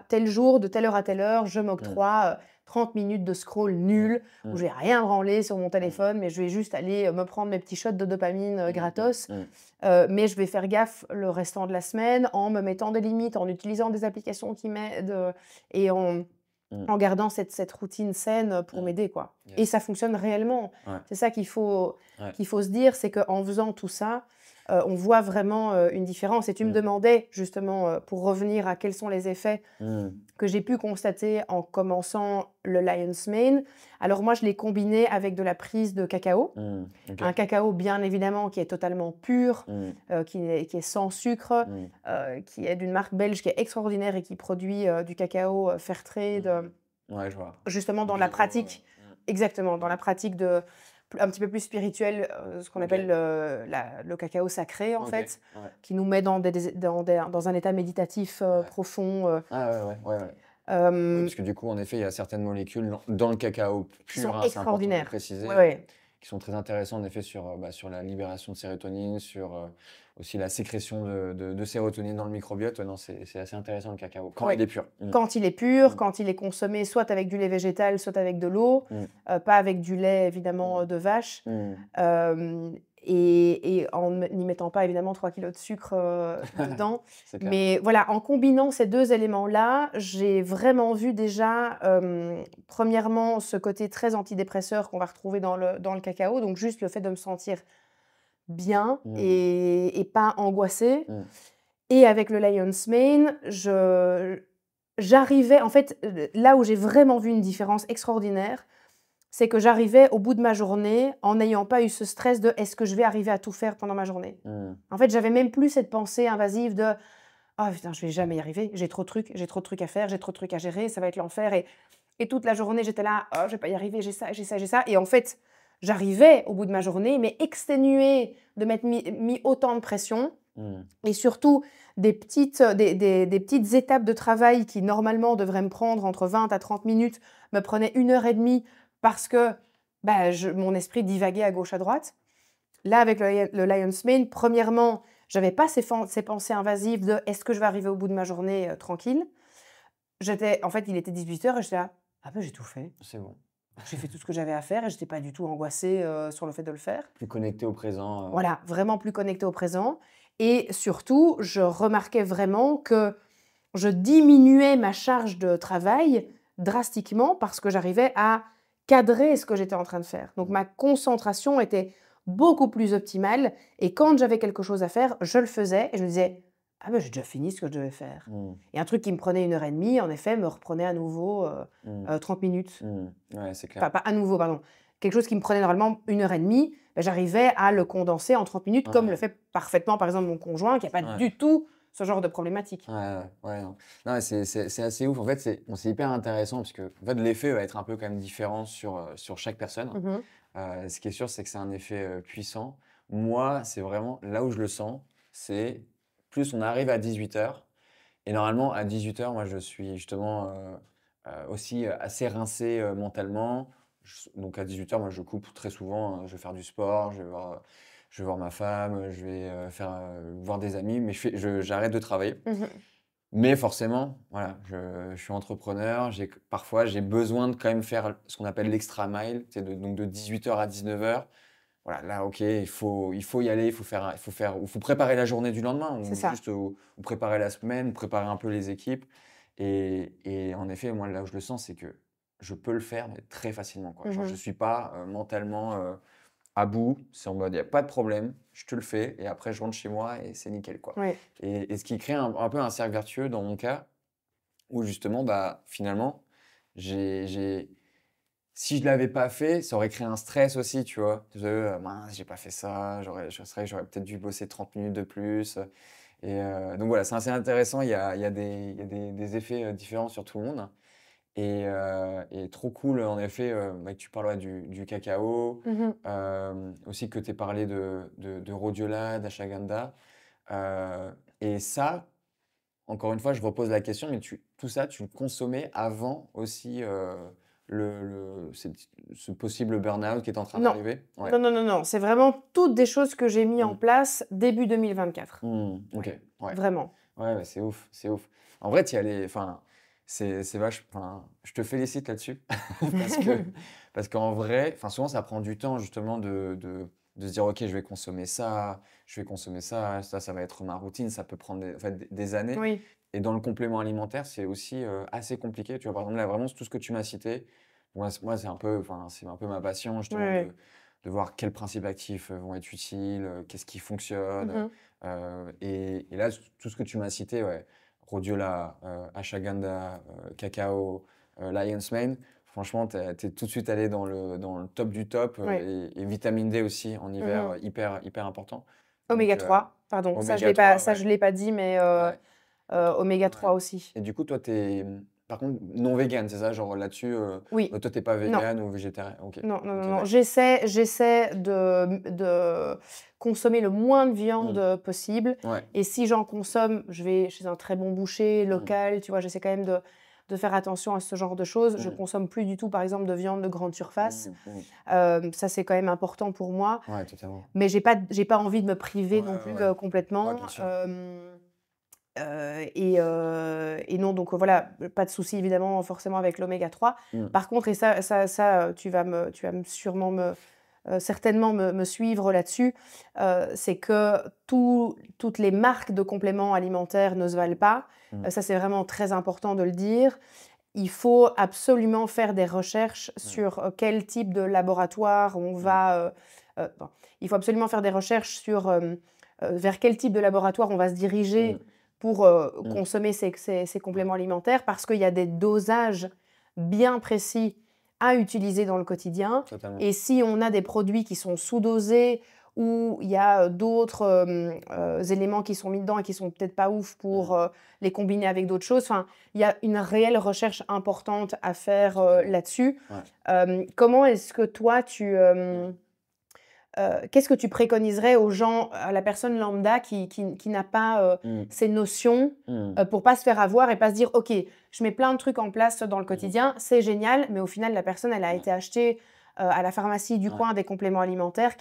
tel jour, de telle heure à telle heure, je m'octroie 30 minutes de scroll nul, où je vais rien branler sur mon téléphone, mais je vais juste aller me prendre mes petits shots de dopamine gratos. Mais je vais faire gaffe le restant de la semaine en me mettant des limites, en utilisant des applications qui m'aident et en gardant cette routine saine pour m'aider, quoi. Yes. Et ça fonctionne réellement. C'est ça qu'il faut se dire, c'est qu'en faisant tout ça, on voit vraiment une différence. Et tu me demandais justement, pour revenir à quels sont les effets que j'ai pu constater en commençant le Lion's Mane. Alors moi, je l'ai combiné avec de la prise de cacao. Un cacao, bien évidemment, qui est totalement pur, qui est sans sucre, qui est d'une marque belge qui est extraordinaire et qui produit du cacao Fairtrade. Ouais, je vois. Justement, dans la pratique, exactement, dans la pratique un petit peu plus spirituel, ce qu'on appelle le cacao sacré, en fait, qui nous met dans un état méditatif profond. Parce que du coup, en effet, il y a certaines molécules dans le cacao pur, qui sont c'est important de extraordinaires. le préciser, Ouais. qui sont très intéressantes, en effet, sur la libération de sérotonine, sur aussi la sécrétion de sérotonine dans le microbiote. Non, c'est assez intéressant le cacao, quand il est pur. Quand il est pur, quand il est consommé soit avec du lait végétal, soit avec de l'eau, pas avec du lait évidemment de vache, et en n'y mettant pas évidemment 3 kilos de sucre dedans. Mais voilà, en combinant ces 2 éléments-là, j'ai vraiment vu déjà, premièrement, ce côté très antidépresseur qu'on va retrouver dans le cacao, donc juste le fait de me sentir bien Mmh. et pas angoissée. Mmh. Et avec le Lion's Mane, j'arrivais, en fait, là où j'ai vraiment vu une différence extraordinaire, c'est que j'arrivais au bout de ma journée en n'ayant pas eu ce stress de est-ce que je vais arriver à tout faire pendant ma journée. Mmh. En fait, j'avais même plus cette pensée invasive de ah putain, je vais jamais y arriver, j'ai trop de trucs à faire, j'ai trop de trucs à gérer, ça va être l'enfer. Et toute la journée, j'étais là, oh, je vais pas y arriver, j'ai ça, j'ai ça, j'ai ça. Et en fait, j'arrivais au bout de ma journée, mais exténuée de m'être mis autant de pression. Mmh. Et surtout, des petites étapes de travail qui, normalement, devraient me prendre entre 20 à 30 minutes, me prenaient 1 heure et demie parce que bah, mon esprit divaguait à gauche, à droite. Là, avec le Lion's Mane, premièrement, j'avais pas ces pensées invasives de est-ce que je vais arriver au bout de ma journée tranquille. En fait, il était 18 h et j'étais là, ah ben j'ai tout fait. C'est bon. J'ai fait tout ce que j'avais à faire et j'étais pas du tout angoissée sur le fait de le faire. Plus connecté au présent. Voilà, vraiment plus connectée au présent. Et surtout, je remarquais vraiment que je diminuais ma charge de travail drastiquement parce que j'arrivais à cadrer ce que j'étais en train de faire. Donc ma concentration était beaucoup plus optimale et quand j'avais quelque chose à faire, je le faisais et je me disais ah ben j'ai déjà fini ce que je devais faire. Mmh. Et un truc qui me prenait 1 heure et demie, en effet, me reprenait à nouveau Mmh. 30 minutes. Mmh. Ouais, c'est clair. Enfin, pas à nouveau, pardon. Quelque chose qui me prenait normalement 1 heure et demie, ben, j'arrivais à le condenser en 30 minutes, comme Ouais. le fait parfaitement, par exemple, mon conjoint, qui n'a pas Ouais. du tout ce genre de problématique. Ouais, non. Non, mais c'est assez ouf. En fait, c'est hyper intéressant parce que en fait, l'effet va être un peu quand même différent sur chaque personne. Mhm. Ce qui est sûr, c'est que c'est un effet puissant. Moi, c'est vraiment là où je le sens, c'est plus on arrive à 18 h. Et normalement, à 18 h, moi, je suis justement aussi assez rincé mentalement. Donc, à 18 h, moi, je coupe très souvent. Je vais faire du sport, je vais voir ma femme, je vais voir des amis, mais j'arrête de travailler. Mhm. Mais forcément, voilà, je suis entrepreneur. Parfois, j'ai besoin de quand même faire ce qu'on appelle l'extra mile, donc de 18 h à 19 h. Voilà, là, ok, il faut y aller, il faut préparer la journée du lendemain, C'est ou ça. juste ou préparer la semaine, préparer un peu les équipes. Et en effet, moi, là où je le sens, c'est que je peux le faire, mais très facilement, quoi. Genre, je Mhm. suis pas mentalement à bout. C'est en mode, il n'y a pas de problème, je te le fais, et après, je rentre chez moi et c'est nickel, quoi. Oui. Et ce qui crée un peu un cercle vertueux dans mon cas, où justement, bah, finalement, j'ai si je l'avais pas fait, ça aurait créé un stress aussi, tu vois? Mince, j'ai pas fait ça, j'aurais peut-être dû bosser 30 minutes de plus. Donc voilà, c'est assez intéressant. Il y a des effets différents sur tout le monde. Et trop cool, en effet, bah, que tu parles ouais, du cacao, Mhm. aussi que tu aies parlé de rhodiola, d'ashwagandha. Et ça, encore une fois, je repose la question, mais tout ça, tu le consommais avant aussi ce possible burn-out qui est en train Non. d'arriver? Ouais. Non, non, non, non. C'est vraiment toutes des choses que j'ai mis en Mm. place début 2024. Ok, Ouais. ouais. Vraiment. Ouais, c'est ouf, c'est ouf. En vrai, tu y allais, enfin, c'est enfin, je te félicite là-dessus parce que, parce qu'en vrai, enfin, souvent, ça prend du temps justement de se dire, ok, je vais consommer ça, ça va être ma routine, ça peut prendre en fait, des années. Oui. Et dans le complément alimentaire, c'est aussi assez compliqué. Tu vois, par exemple, là, vraiment, tout ce que tu m'as cité, moi, c'est un peu ma passion, Oui, justement, oui. de voir quels principes actifs vont être utiles, qu'est-ce qui fonctionne. Mhm. Et là, tout ce que tu m'as cité, ouais, rhodiola, ashwagandha, cacao, lion's mane, franchement, t'es tout de suite allé dans le top du top. Oui. Et vitamine D aussi en hiver, Mhm. hyper, hyper important. Donc, Oméga 3, pardon. oméga 3, Ça, ouais. je l'ai pas dit, mais Ouais, oméga ouais. 3 aussi. Et du coup, toi, par contre, non vegan, c'est ça? Genre là-dessus, Oui. toi, t'es pas Non. vegan ou végétarien? Ok, Non, non, non, ok, non. d'accord. J'essaie de consommer le moins de viande Hmm. possible. Ouais. Et si j'en consomme, je vais chez un très bon boucher, Hmm. local. Tu vois, j'essaie quand même de faire attention à ce genre de choses. Je Hmm. consomme plus du tout, par exemple, de viande de grande surface. Hmm. Ça, c'est quand même important pour moi. Ouais, totalement. Mais j'ai pas envie de me priver Ouais, non ouais, plus ouais. Ouais, complètement. bien sûr. Et non, donc voilà, pas de souci évidemment forcément avec l'oméga 3. Hmm. Par contre, et ça tu vas sûrement certainement me suivre là-dessus, c'est que toutes les marques de compléments alimentaires ne se valent pas. Hmm. Ça, c'est vraiment très important de le dire. il faut absolument faire des recherches sur quel type de laboratoire on va... bon, il faut absolument faire des recherches sur vers quel type de laboratoire on va se diriger pour consommer ces compléments alimentaires, parce qu'il y a des dosages bien précis à utiliser dans le quotidien. Totalement. Et si on a des produits qui sont sous-dosés ou il y a d'autres éléments qui sont mis dedans et qui sont peut-être pas ouf pour les combiner avec d'autres choses, enfin, il y a une réelle recherche importante à faire là-dessus. Ouais. Comment est-ce que toi, qu'est-ce que tu préconiserais aux gens, à la personne lambda qui n'a pas ces notions pour pas se faire avoir et pas se dire « Ok, je mets plein de trucs en place dans le quotidien, c'est génial », mais au final, la personne, elle a été achetée à la pharmacie du coin des compléments alimentaires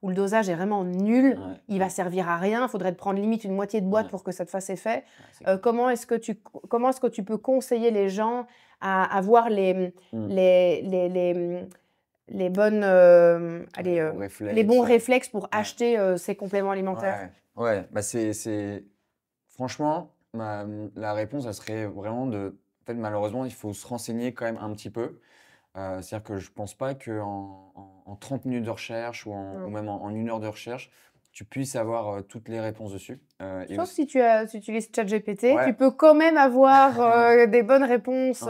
où le dosage est vraiment nul, il va servir à rien, il faudrait te prendre limite une moitié de boîte pour que ça te fasse effet. Comment est-ce que tu peux conseiller les gens à avoir les bonnes, les bons réflexes pour acheter ces compléments alimentaires? Ouais. Bah franchement, la réponse, elle serait vraiment en fait, malheureusement, il faut se renseigner quand même un petit peu. C'est-à-dire que je pense pas qu'en 30 minutes de recherche ou même en 1 heure de recherche, tu puisses avoir toutes les réponses dessus. Et Sauf aussi, si tu utilises ChatGPT, Ouais. tu peux quand même avoir des bonnes réponses.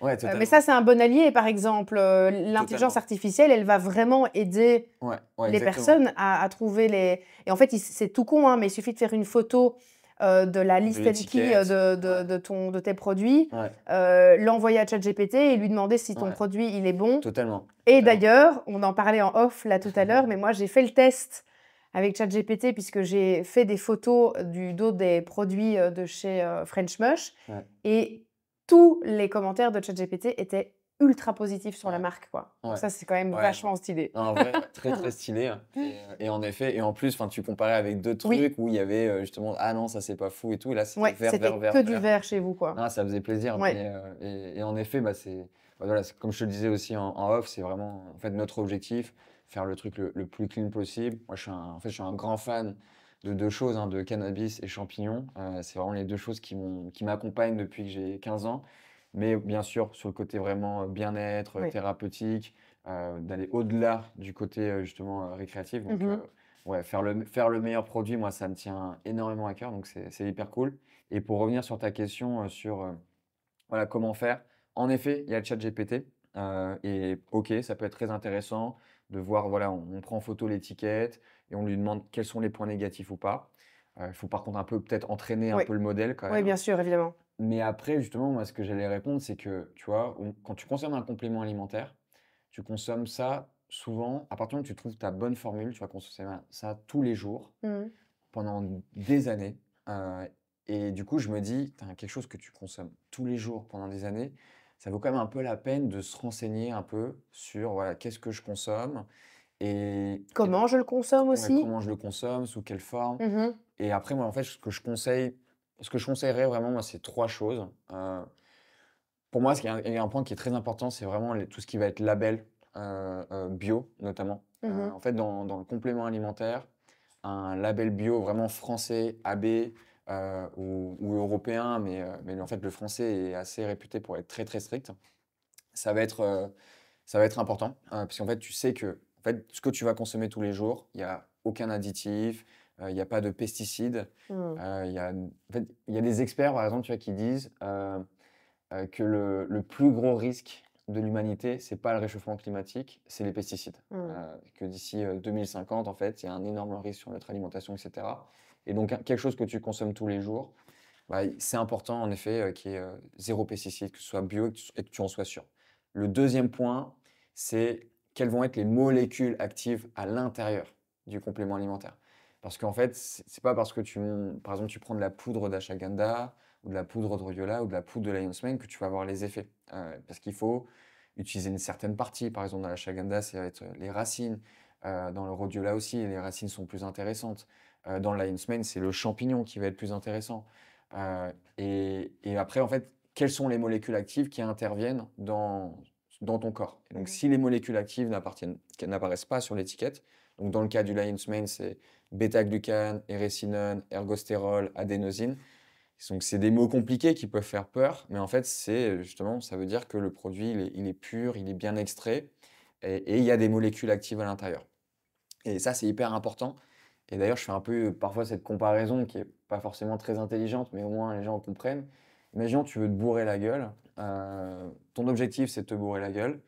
Ouais, totalement. Mais ça, c'est un bon allié. Par exemple, l'intelligence Totalement. artificielle, elle va vraiment aider Ouais, les exactement. personnes à trouver les... Et en fait, c'est tout con, hein, mais il suffit de faire une photo de la list and key l'étiquette. de tes produits, Ouais, l'envoyer à ChatGPT et lui demander si ton Ouais. produit, il est bon. totalement. Et totalement. d'ailleurs, on en parlait en off là tout à l'heure, mais moi, j'ai fait le test avec ChatGPT puisque j'ai fait des photos du dos des produits de chez French Mush. Ouais. Et tous les commentaires de ChatGPT étaient ultra positifs sur la marque, quoi. Donc Ouais. ça, c'est quand même Ouais. vachement stylé. En vrai, très très stylé. Et en effet, et en plus, tu comparais avec d'autres Oui. trucs où il y avait justement, ah non, ça c'est pas fou et tout. Et là, c'était Ouais, vert, c'était vert, vert, que du vert. vert chez vous, quoi. Ah, ça faisait plaisir. Ouais. Et en effet, voilà, comme je te le disais aussi en off, c'est vraiment en fait, notre objectif, faire le truc le plus clean possible. Moi, en fait, je suis un grand fan de deux choses, de cannabis et champignons. C'est vraiment les deux choses qui m'accompagnent depuis que j'ai 15 ans. Mais bien sûr, sur le côté vraiment bien-être, Oui. thérapeutique, d'aller au-delà du côté justement récréatif. Donc, ouais, faire le meilleur produit, moi, ça me tient énormément à cœur. Donc, c'est hyper cool. Et pour revenir sur ta question sur voilà, comment faire. En effet, il y a le chat GPT. Et OK, ça peut être très intéressant de voir, voilà, on prend en photo l'étiquette et on lui demande quels sont les points négatifs ou pas. Il faut par contre un peu peut-être entraîner un Oui. peu le modèle quand Oui, même. bien sûr, évidemment. Mais après, justement, moi, ce que j'allais répondre, c'est que, tu vois, quand tu consommes un complément alimentaire, tu consommes ça souvent, à partir du moment où tu trouves ta bonne formule, tu vas consommer ça tous les jours, Mhm. pendant des années. Et du coup, je me dis, quelque chose que tu consommes tous les jours pendant des années, ça vaut quand même un peu la peine de se renseigner un peu sur, voilà, qu'est-ce que je consomme et Comment je le consomme ouais, aussi? comment je le consomme, sous quelle forme. Mhm. Et après, moi, en fait, ce que je conseillerais vraiment, moi, c'est 3 choses. Pour moi, il y a un point qui est très important, c'est vraiment tout ce qui va être label bio, notamment. Mhm. En fait, dans le complément alimentaire, un label bio vraiment français, AB ou européen, mais en fait, le français est assez réputé pour être très, très strict. Ça va être important, parce qu'en fait, tu sais que en fait, ce que tu vas consommer tous les jours, il n'y a aucun additif, il n'y a pas de pesticides. Mhm. Il y a des experts, par exemple, tu vois, qui disent que le plus gros risque de l'humanité, c'est pas le réchauffement climatique, c'est les pesticides. Mhm. Que d'ici 2050, en fait, il y a un énorme risque sur notre alimentation, etc. Et donc, quelque chose que tu consommes tous les jours, c'est important, en effet, qu'il y ait zéro pesticide, que ce soit bio et que tu en sois sûr. Le deuxième point, c'est quelles vont être les molécules actives à l'intérieur du complément alimentaire. Parce qu'en fait, c'est pas parce que par exemple, tu prends de la poudre d'ashwagandha ou de la poudre de rhodiola ou de la poudre de lion's mane que tu vas avoir les effets. Parce qu'il faut utiliser une certaine partie. Par exemple, dans l'ashwagandha, ça va être les racines. Dans le rhodiola aussi, les racines sont plus intéressantes. Dans le lion's mane, c'est le champignon qui va être plus intéressant. Et après, en fait, quelles sont les molécules actives qui interviennent dans ton corps. Et donc, si les molécules actives n'apparaissent pas sur l'étiquette, donc dans le cas du lion's mane, c'est bêta-glucane, hérécinone, ergostérol, adénosine. Donc, c'est des mots compliqués qui peuvent faire peur, mais en fait, c'est justement, ça veut dire que le produit, il est pur, il est bien extrait et il y a des molécules actives à l'intérieur. Et ça, c'est hyper important. Et d'ailleurs, je fais un peu parfois cette comparaison qui est pas forcément très intelligente, mais au moins les gens comprennent. Imaginons, tu veux te bourrer la gueule. Ton objectif, c'est de te bourrer la gueule.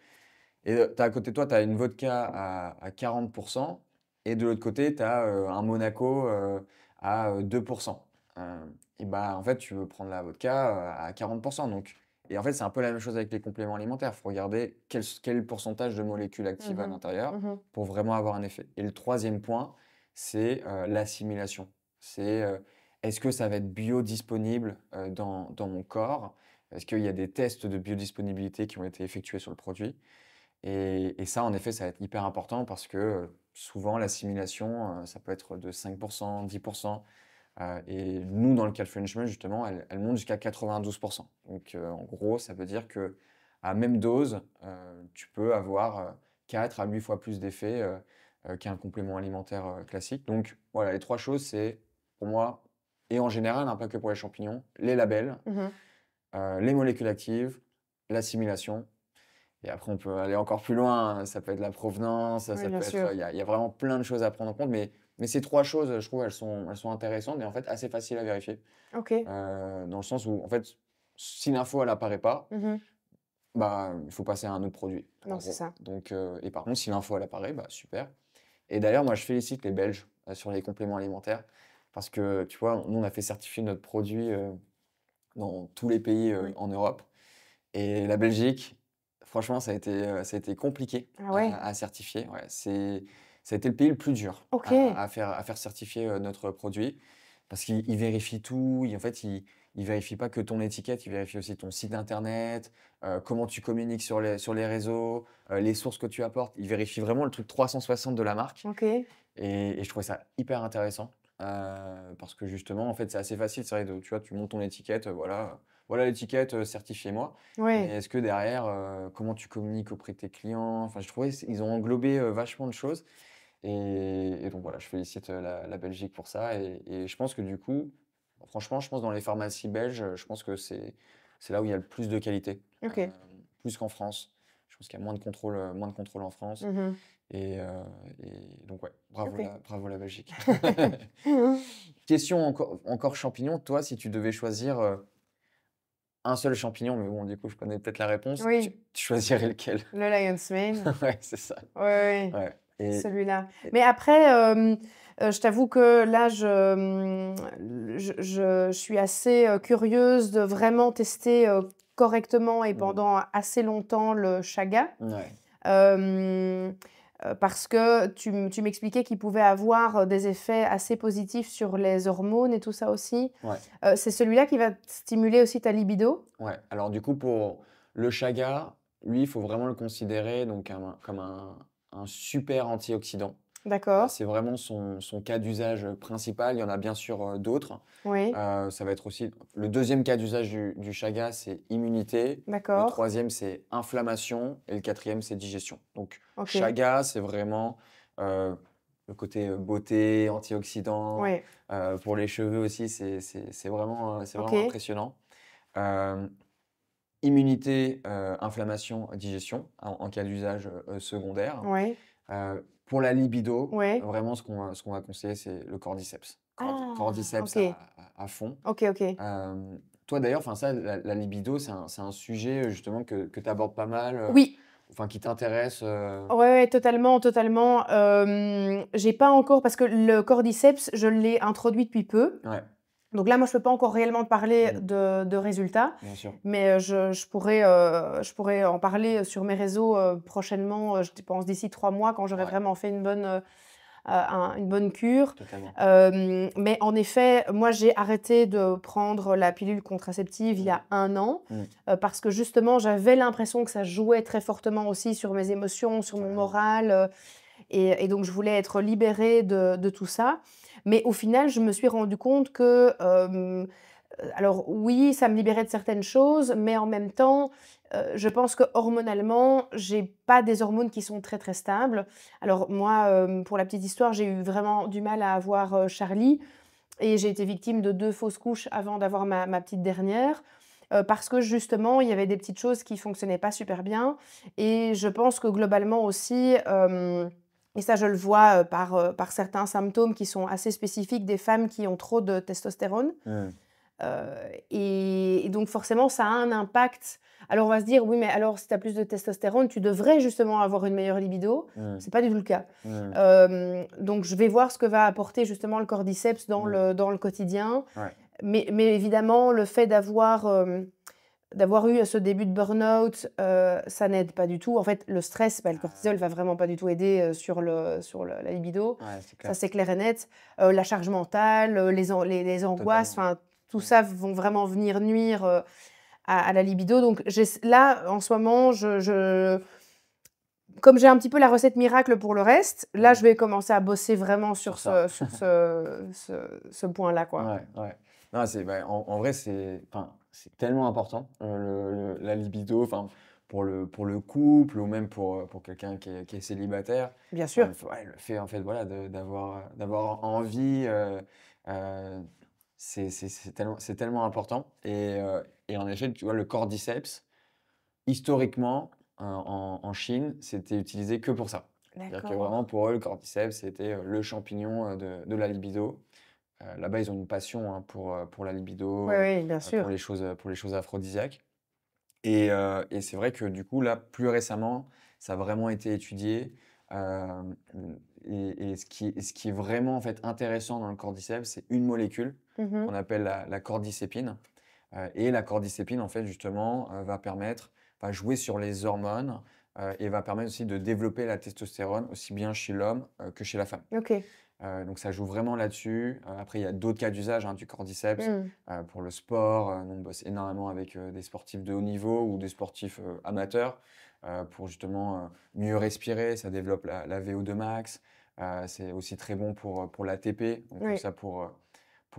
Et à côté de toi, tu as une vodka à 40%. Et de l'autre côté, tu as un Monaco à 2%. Et bah, en fait, tu veux prendre la vodka à 40%. Donc, et en fait, c'est un peu la même chose avec les compléments alimentaires. Il faut regarder quel pourcentage de molécules actives à Mhm. l'intérieur Mhm. pour vraiment avoir un effet. Et le troisième point, c'est l'assimilation. C'est est-ce que ça va être biodisponible dans mon corps? Est-ce qu'il y a des tests de biodisponibilité qui ont été effectués sur le produit? Et ça, en effet, ça va être hyper important parce que souvent, l'assimilation, ça peut être de 5%, 10%. Et nous, dans le cas de French Mush, justement, elle monte jusqu'à 92%. Donc, en gros, ça veut dire que à même dose, tu peux avoir 4 à 8 fois plus d'effet qu'un complément alimentaire classique. Donc, voilà, les trois choses, c'est pour moi, et en général, hein, pas que pour les champignons, les labels, Mhm. les molécules actives, l'assimilation. Et après, on peut aller encore plus loin, hein. Ça peut être la provenance, Oui, ça bien peut être. sûr. Il y a vraiment plein de choses à prendre en compte. Mais ces trois choses, je trouve, elles sont intéressantes et en fait assez faciles à vérifier. Ok. Dans le sens où, en fait, si l'info, elle apparaît pas, Mhm. bah, il faut passer à un autre produit, en Non, c'est gros. ça. Donc, et par contre, si l'info, elle apparaît, bah, super. Et d'ailleurs, moi, je félicite les Belges sur les compléments alimentaires parce que, tu vois, nous, on a fait certifier notre produit dans tous les pays Oui. en Europe. Et la Belgique, franchement, ça a été compliqué Ah ouais. à certifier. Ouais, ça a été le pays le plus dur Ok. à faire certifier notre produit parce qu'il vérifie tout. En fait, il vérifie pas que ton étiquette, il vérifie aussi ton site internet, comment tu communiques sur les réseaux, les sources que tu apportes. Il vérifie vraiment le truc 360 de la marque. Ok. Et je trouvais ça hyper intéressant parce que justement, en fait, c'est assez facile. C'est vrai, tu vois, tu montes ton étiquette, voilà l'étiquette, certifiez-moi. Mais Ouais. est-ce que derrière, comment tu communiques auprès de tes clients? Enfin, je trouvais ils ont englobé vachement de choses. Et donc voilà, je félicite la Belgique pour ça. Et je pense que du coup, franchement, je pense dans les pharmacies belges, je pense que c'est là où il y a le plus de qualité, Ok. plus qu'en France. Je pense qu'il y a moins de contrôle en France. Mhm. Et, euh, et donc, ouais, Ok. bravo la Belgique. Question encore champignon. Toi, si tu devais choisir un seul champignon, mais bon, du coup, je connais peut-être la réponse, Oui. tu choisirais lequel? Le Lion's Mane. Ouais, c'est ça. Ouais, ouais. Ouais. Celui-là. Et- Mais après, je t'avoue que là, je suis assez curieuse de vraiment tester correctement et Mhm. pendant assez longtemps le chaga. Ouais. Euh, Parce que tu m'expliquais qu'il pouvait avoir des effets assez positifs sur les hormones et tout ça aussi. Ouais. C'est celui-là qui va stimuler aussi ta libido? Ouais. Alors, du coup, pour le chaga, lui, il faut vraiment le considérer donc, comme un super antioxydant. D'accord. C'est vraiment son cas d'usage principal. Il y en a bien sûr d'autres. Oui. Ça va être aussi le deuxième cas d'usage du chaga, c'est immunité. Le D'accord. troisième, c'est inflammation. Et le quatrième, c'est digestion. Donc, Ok. chaga, c'est vraiment le côté beauté, antioxydant. Oui. Pour les cheveux aussi, c'est Ok. vraiment impressionnant. Euh, Immunité, inflammation, digestion en cas d'usage secondaire. Oui. Pour la libido, Oui. vraiment, ce qu'on va conseiller, c'est le cordyceps. Ah, Cordyceps ok. à fond. Ok, ok. Toi, d'ailleurs, enfin ça, la libido, c'est un sujet justement que tu abordes pas mal, Oui. enfin qui t'intéresse. Ouais, ouais, totalement, totalement. J'ai pas encore, parce que le cordyceps, je l'ai introduit depuis peu. Ouais, Donc là, moi, je peux pas encore réellement te parler mm, de résultats, bien sûr. mais je pourrais en parler sur mes réseaux prochainement, je pense d'ici 3 mois, quand j'aurai Ouais, vraiment fait une bonne cure. totalement. Mais en effet, moi, j'ai arrêté de prendre la pilule contraceptive il y a 1 an, Mm, parce que justement, j'avais l'impression que ça jouait très fortement aussi sur mes émotions, sur mon totalement. moral. Et donc, je voulais être libérée de tout ça. Mais au final, je me suis rendu compte que, alors oui, ça me libérait de certaines choses, mais en même temps, je pense que hormonalement, j'ai pas des hormones qui sont très très stables. Alors moi, pour la petite histoire, j'ai eu vraiment du mal à avoir Charlie. et j'ai été victime de 2 fausses couches avant d'avoir ma petite dernière, parce que justement, il y avait des petites choses qui fonctionnaient pas super bien et je pense que globalement aussi, et ça je le vois, par certains symptômes qui sont assez spécifiques des femmes qui ont trop de testostérone. Mmh. Et donc forcément, ça a un impact. Alors on va se dire: «Oui, mais alors si tu as plus de testostérone, tu devrais justement avoir une meilleure libido». Mmh. C'est pas du tout le cas. Mmh. Donc je vais voir ce que va apporter justement le cordyceps dans Mmh. le quotidien. Ouais. Mais évidemment, le fait d'avoir eu ce début de burn-out, ça n'aide pas du tout. En fait, le stress, le cortisol va vraiment pas du tout aider, la libido. Ouais, c'est Ça, clair. c'est clair et net. La charge mentale, les angoisses, Totalement. tout ça vont vraiment venir nuire, à la libido. Donc là, en ce moment, comme j'ai un petit peu la recette miracle pour le reste, là, je vais commencer à bosser vraiment Sur sur ça. ce point-là, quoi. Ouais, ouais. Non, en vrai, c'est tellement important, la libido, enfin, pour le couple ou même pour quelqu'un qui est célibataire. Bien sûr. Ouais, le fait, en fait, voilà, d'avoir envie, c'est tellement important. Et en effet, tu vois, le cordyceps, historiquement, en Chine, c'était utilisé que pour ça. C'est-à-dire que D'accord. vraiment, pour eux, le cordyceps, c'était le champignon de la libido. Là-bas, ils ont une passion, hein, pour la libido, Oui, oui, bien sûr. pour les choses aphrodisiaques. Et c'est vrai que du coup, là, plus récemment, ça a vraiment été étudié. Hem, et ce qui est vraiment en fait intéressant dans le cordyceps, c'est une molécule Mmh. qu'on appelle la cordycépine. Et la cordycépine, en fait, justement, va jouer sur les hormones, et va permettre aussi de développer la testostérone, aussi bien chez l'homme, que chez la femme. OK. Donc ça joue vraiment là-dessus. Après, il y a d'autres cas d'usage, hein, du cordyceps, Mmh. pour le sport. Nous, on bosse énormément avec des sportifs de haut niveau ou des sportifs amateurs, pour justement mieux respirer. Ça développe la VO2 max. C'est aussi très bon pour l'ATP. Donc Oui. ça, pour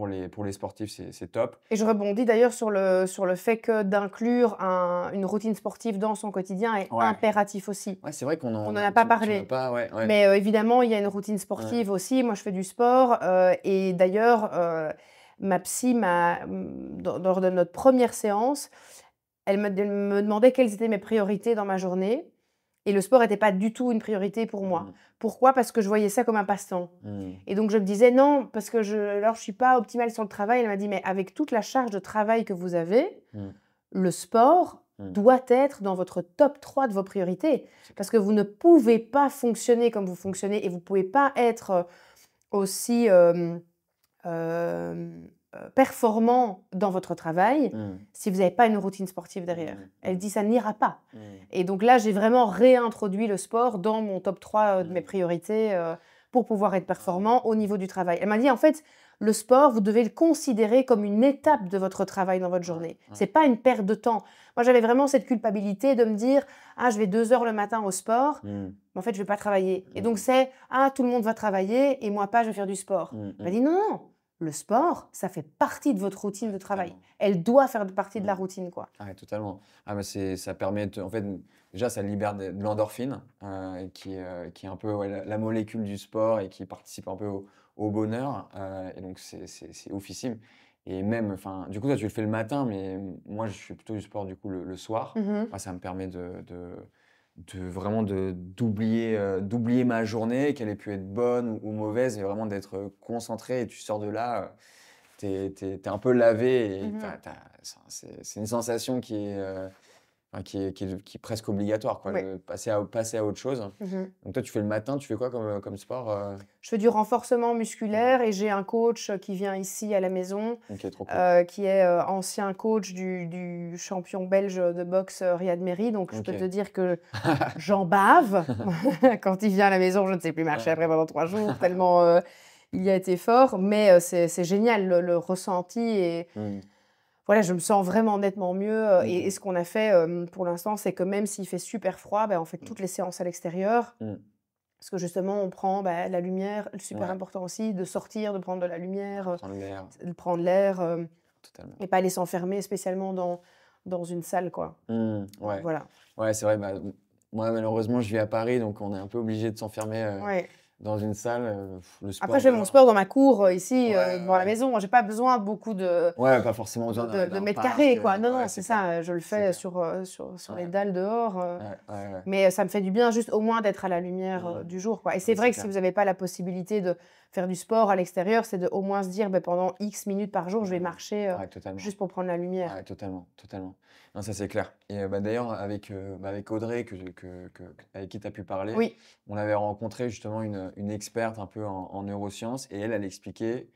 les sportifs, c'est top. Et je rebondis d'ailleurs sur le fait que d'inclure une routine sportive dans son quotidien est Ouais, impératif aussi. ouais, c'est vrai qu'on On en n'en a, a pas tu m'as parlé. pas, ouais, ouais, Mais évidemment, il y a une routine ouais. sportive aussi. Moi, je fais du sport, et d'ailleurs, ma psy lors de notre première séance, elle me demandait quelles étaient mes priorités dans ma journée et le sport n'était pas du tout une priorité pour moi. Mmh. Pourquoi? Parce que je voyais ça comme un passe-temps Mmh. et donc je me disais: «Non, parce que je suis pas optimale sur le travail». Elle m'a dit: «Mais avec toute la charge de travail que vous avez, Mmh. le sport Mmh. doit être dans votre top 3 de vos priorités. C'est Parce clair. que vous ne pouvez pas fonctionner comme vous fonctionnez et vous ne pouvez pas être aussi performant dans votre travail Mmh. si vous n'avez pas une routine sportive derrière». Mmh. Elle Mmh. dit: «Ça n'ira pas». Mmh. Et donc là, j'ai vraiment réintroduit le sport dans mon top 3 de mes Mmh. priorités pour pouvoir être Ouais. performant au niveau du travail. Elle m'a dit: «En fait, le sport, vous devez le considérer comme une étape de votre travail dans votre Ouais. journée. Ouais. C'est pas une perte de temps». Moi, j'avais vraiment cette culpabilité de me dire: «Ah, je vais 2 heures le matin au sport, Mmh. mais en fait, je vais pas travailler». Et donc Mmh. c'est: «Ah, tout le monde va travailler et moi pas, je vais faire du sport». Mmh. Elle m'a Mmh. dit: «Non, non, le sport, ça fait partie de votre routine Ouais, de travail. totalement. Elle doit faire partie de la Mmh. routine, quoi». Ouais, totalement. Ah, mais ça permet en fait, déjà, ça libère de l'endorphine, qui est un peu, ouais, la molécule du sport et qui participe un peu au bonheur. Et donc, c'est oufissime. Et même, enfin, du coup, toi, tu le fais le matin, mais moi, je fais plutôt du sport, du coup, le soir. Mmh. Moi, ça me permet vraiment d'oublier ma journée, qu'elle ait pu être bonne ou mauvaise, et vraiment d'être concentré. Et tu sors de là, t'es un peu lavé et Mmh. c'est une sensation qui est presque obligatoire, quoi, Oui. de passer à autre chose. Mmh. Donc toi, tu fais le matin, tu fais quoi comme sport? Je fais du renforcement Mmh. musculaire et j'ai un coach qui vient ici à la maison, OK, trop cool. qui est, ancien coach du champion belge de boxe, Riyad Merhi. Donc je peux te OK. dire que j'en bave. Quand il vient à la maison, je ne sais plus marcher Ouais. après pendant 3 jours tellement, il y a été fort. Mais, c'est génial le ressenti et Mmh. voilà, je me sens vraiment nettement mieux, Mmh et mh. ce qu'on a fait, pour l'instant, c'est que même s'il fait super froid, on fait Mmh. toutes les séances à l'extérieur. Mmh. Parce que justement, on prend, la lumière, super Ouais, important aussi, de sortir, de prendre de la lumière, prendre l'air, de prendre l'air, totalement. et pas aller s'enfermer spécialement dans une salle, quoi. Mmh. Donc Ouais. voilà. Ouais, c'est vrai, moi, malheureusement, je vis à Paris, donc on est un peu obligé de s'enfermer, Ouais. dans une salle, le sport Après, je fais mon dehors. sport dans ma cour, ici, Ouais, devant la ouais. maison. J'ai pas besoin beaucoup Ouais, pas forcément besoin de d'un mètres parc, carrés, quoi. Non, non, ouais, c'est c'est clair. ça. Je le C'est fais clair. sur les Ouais, dalles dehors. ouais. Mais ça me fait du bien juste au moins d'être à la lumière Mmh. du jour, quoi. Et c'est Ouais, c'est vrai que si clair. vous n'avez pas la possibilité de faire du sport à l'extérieur, c'est de au moins se dire, ben, pendant X minutes par jour, je vais Ouais, marcher ouais, totalement. juste pour prendre la lumière. Ouais, totalement, totalement. Non, ça c'est clair. Et bah, d'ailleurs, avec Audrey, avec qui tu as pu parler, Oui. on avait rencontré justement une experte un peu en neurosciences et elle expliquait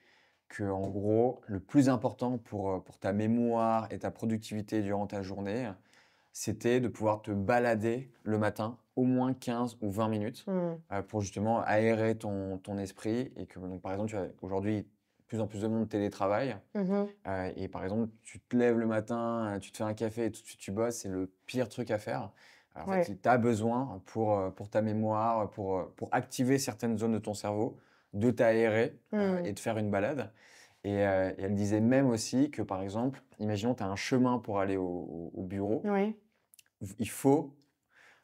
que, en gros, le plus important pour ta mémoire et ta productivité durant ta journée, c'était de pouvoir te balader le matin, au moins 15 ou 20 minutes, Mmh. pour justement aérer ton esprit. Et que, donc, par exemple, aujourd'hui, de plus en plus de monde télétravaille. Mmh. Et par exemple, tu te lèves le matin, tu te fais un café et tout de suite tu bosses, c'est le pire truc à faire. Alors, en fait, Ouais. tu as besoin pour ta mémoire, pour activer certaines zones de ton cerveau, de t'aérer Mmh. et de faire une balade. Et elle disait même aussi que, par exemple, imaginons, tu as un chemin pour aller au bureau, Oui. il faut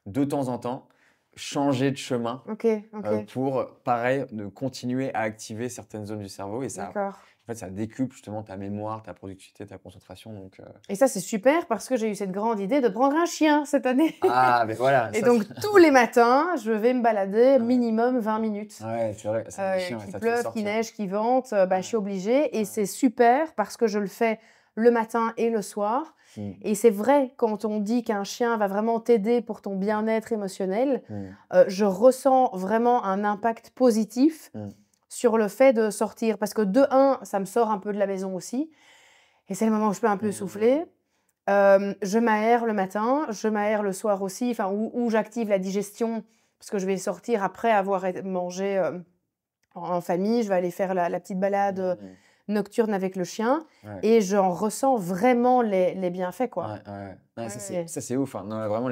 de temps en temps changer de chemin OK, OK. pour, pareil, de continuer à activer certaines zones du cerveau. Et ça, D'accord. en fait, ça décuple justement ta mémoire, ta productivité, ta concentration. Donc, Et ça, c'est super parce que j'ai eu cette grande idée de prendre un chien cette année. ah, mais voilà, Et ça, donc, tous les matins, je vais me balader ouais, minimum 20 minutes. ouais, c'est vrai, ça, les chiens, ouais, Qu'il ça te fait pleuve, qu'il sortir. neige, qu'il vente, bah, je suis Ouais, obligée et ouais. c'est super parce que je le fais le matin et le soir. Mm, Et c'est vrai, quand on dit qu'un chien va vraiment t'aider pour ton bien-être émotionnel, mm, je ressens vraiment un impact positif mm, sur le fait de sortir. Parce que de un, ça me sort un peu de la maison aussi. Et c'est le moment où je peux un peu mm, souffler. Je m'aère le matin, je m'aère le soir aussi, enfin, où j'active la digestion, parce que je vais sortir après avoir mangé en famille, je vais aller faire la petite balade mm, nocturne avec le chien ouais. et j'en ressens vraiment les bienfaits, Ouais, quoi. ouais. Ouais, Ouais, ça ouais. c'est ouf, hein. Non, vraiment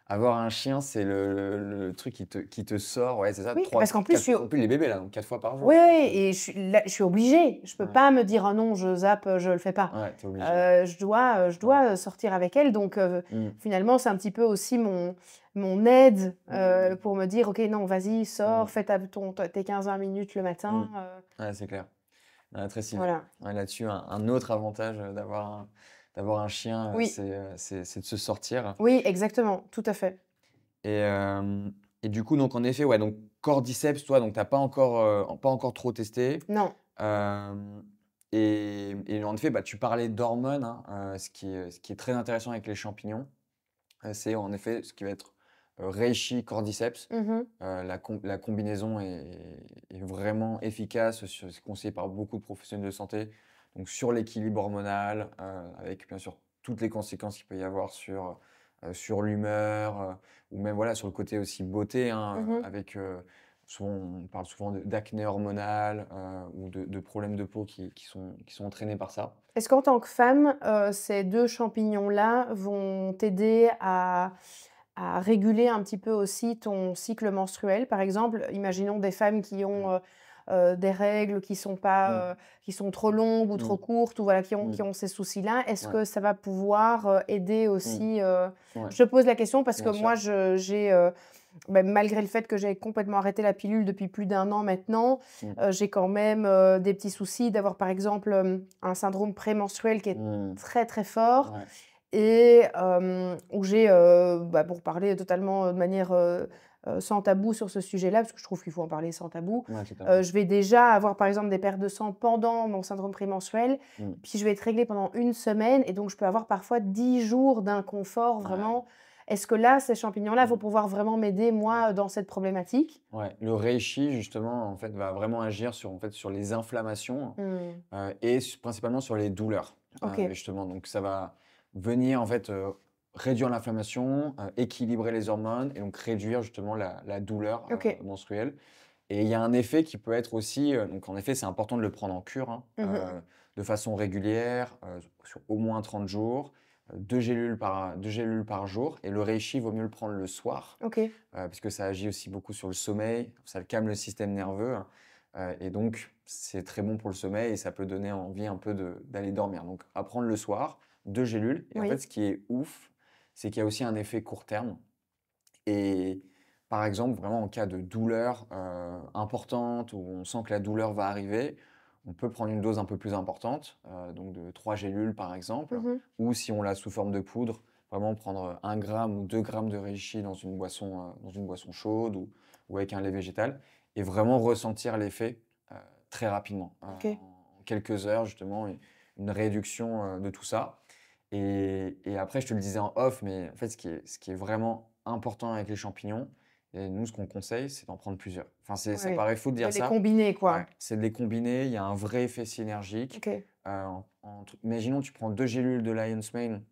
avoir un chien, c'est le truc qui te sort, ouais, c'est ça, Oui, 3 parce qu'en plus, 4 en plus les bébés là, donc 4 fois par oui, jour, donc oui, et je suis obligée. Je peux ouais, pas me dire: «Ah non, je zappe, je le fais pas». ouais, tu obligé, ouais. Je Ouais. dois sortir avec elle, donc Mmh. finalement, c'est un petit peu aussi mon aide, Mmh. pour me dire: «OK, non, vas-y, sors, Mmh. fais tes 15-20 minutes le Mmh. matin», Ouais, c'est clair. Ouais, très stylé. voilà. Ouais, là-dessus, un autre avantage, d'avoir un chien, Oui, c'est de se sortir. oui, exactement, tout à fait. Et hem et du coup, donc en effet, ouais, donc cordyceps, toi, donc tu as pas encore trop testé. Non. Hem et en effet, bah, tu parlais d'hormones, hein, ce qui est très intéressant avec les champignons, c'est en effet ce qui va être, reishi cordyceps. Mmh. La combinaison est vraiment efficace, c'est conseillé par beaucoup de professionnels de santé, donc sur l'équilibre hormonal, avec bien sûr toutes les conséquences qu'il peut y avoir sur l'humeur, ou même voilà, sur le côté aussi beauté, hein, Mmh. avec, souvent on parle souvent d'acné hormonal, ou de problèmes de peau qui sont entraînés par ça. Est-ce qu'en tant que femme, ces 2 champignons-là vont t'aider à réguler un petit peu aussi ton cycle menstruel? Par exemple, imaginons des femmes qui Mmh. ont, des règles qui sont Mmh. pas, qui sont trop longues ou trop Mmh. courtes ou voilà, Mmh. qui ont ces soucis-là. Est-ce Ouais. que ça va pouvoir, aider Mmh. aussi, Ouais. Je te pose la question parce que Bien sûr. moi j'ai, bah, malgré le fait que j'ai complètement arrêté la pilule depuis plus d'1 an maintenant, Mmh. j'ai quand même, des petits soucis d'avoir par exemple, un syndrome prémenstruel qui est Mmh. très, très fort Ouais. et où j'ai, bah, pour parler totalement, de manière, sans tabou sur ce sujet-là, parce que je trouve qu'il faut en parler sans tabou, Ouais, totalement. je vais déjà avoir, par exemple, des pertes de sang pendant mon syndrome prémenstruel, Mmh. puis je vais être réglée pendant 1 semaine et donc je peux avoir parfois 10 jours d'inconfort Ouais. vraiment. Est-ce que là, ces champignons-là vont Mmh. pouvoir vraiment m'aider, Ouais. moi, dans cette problématique? Ouais, le reishi justement, en fait, va vraiment agir sur les inflammations, Mmh. et principalement sur les douleurs, OK, justement. Donc ça va venir en fait, réduire l'inflammation, équilibrer les hormones et donc réduire justement la douleur, OK. menstruelle. Et il y a un effet qui peut être aussi, donc en effet, c'est important de le prendre en cure, hein, Mmh. de façon régulière, sur au moins 30 jours, 2 gélules par jour, et le reishi, vaut mieux le prendre le soir, OK. puisque ça agit aussi beaucoup sur le sommeil, ça calme le système nerveux, et donc c'est très bon pour le sommeil et ça peut donner envie un peu d'aller dormir. Donc à prendre le soir, 2 gélules, et en fait, Oui. ce qui est ouf, c'est qu'il y a aussi un effet court terme. Et par exemple, vraiment en cas de douleur importante, où on sent que la douleur va arriver, on peut prendre une dose un peu plus importante, donc de 3 gélules par exemple, Mmh. ou si on l'a sous forme de poudre, vraiment prendre 1 gramme ou 2 grammes de reishi dans une boisson chaude ou avec un lait végétal, et vraiment ressentir l'effet très rapidement, OK. en quelques heures justement, une réduction de tout ça. Et après, je te le disais en off, mais en fait, ce qui est vraiment important avec les champignons, et nous, ce qu'on conseille, c'est d'en prendre plusieurs. Enfin, ça Ouais. paraît fou de De dire les ça. combiner, Ouais, quoi. c'est de les combiner, il y a un vrai effet synergique. OK. Imaginons, tu prends 2 gélules de Lion's Mane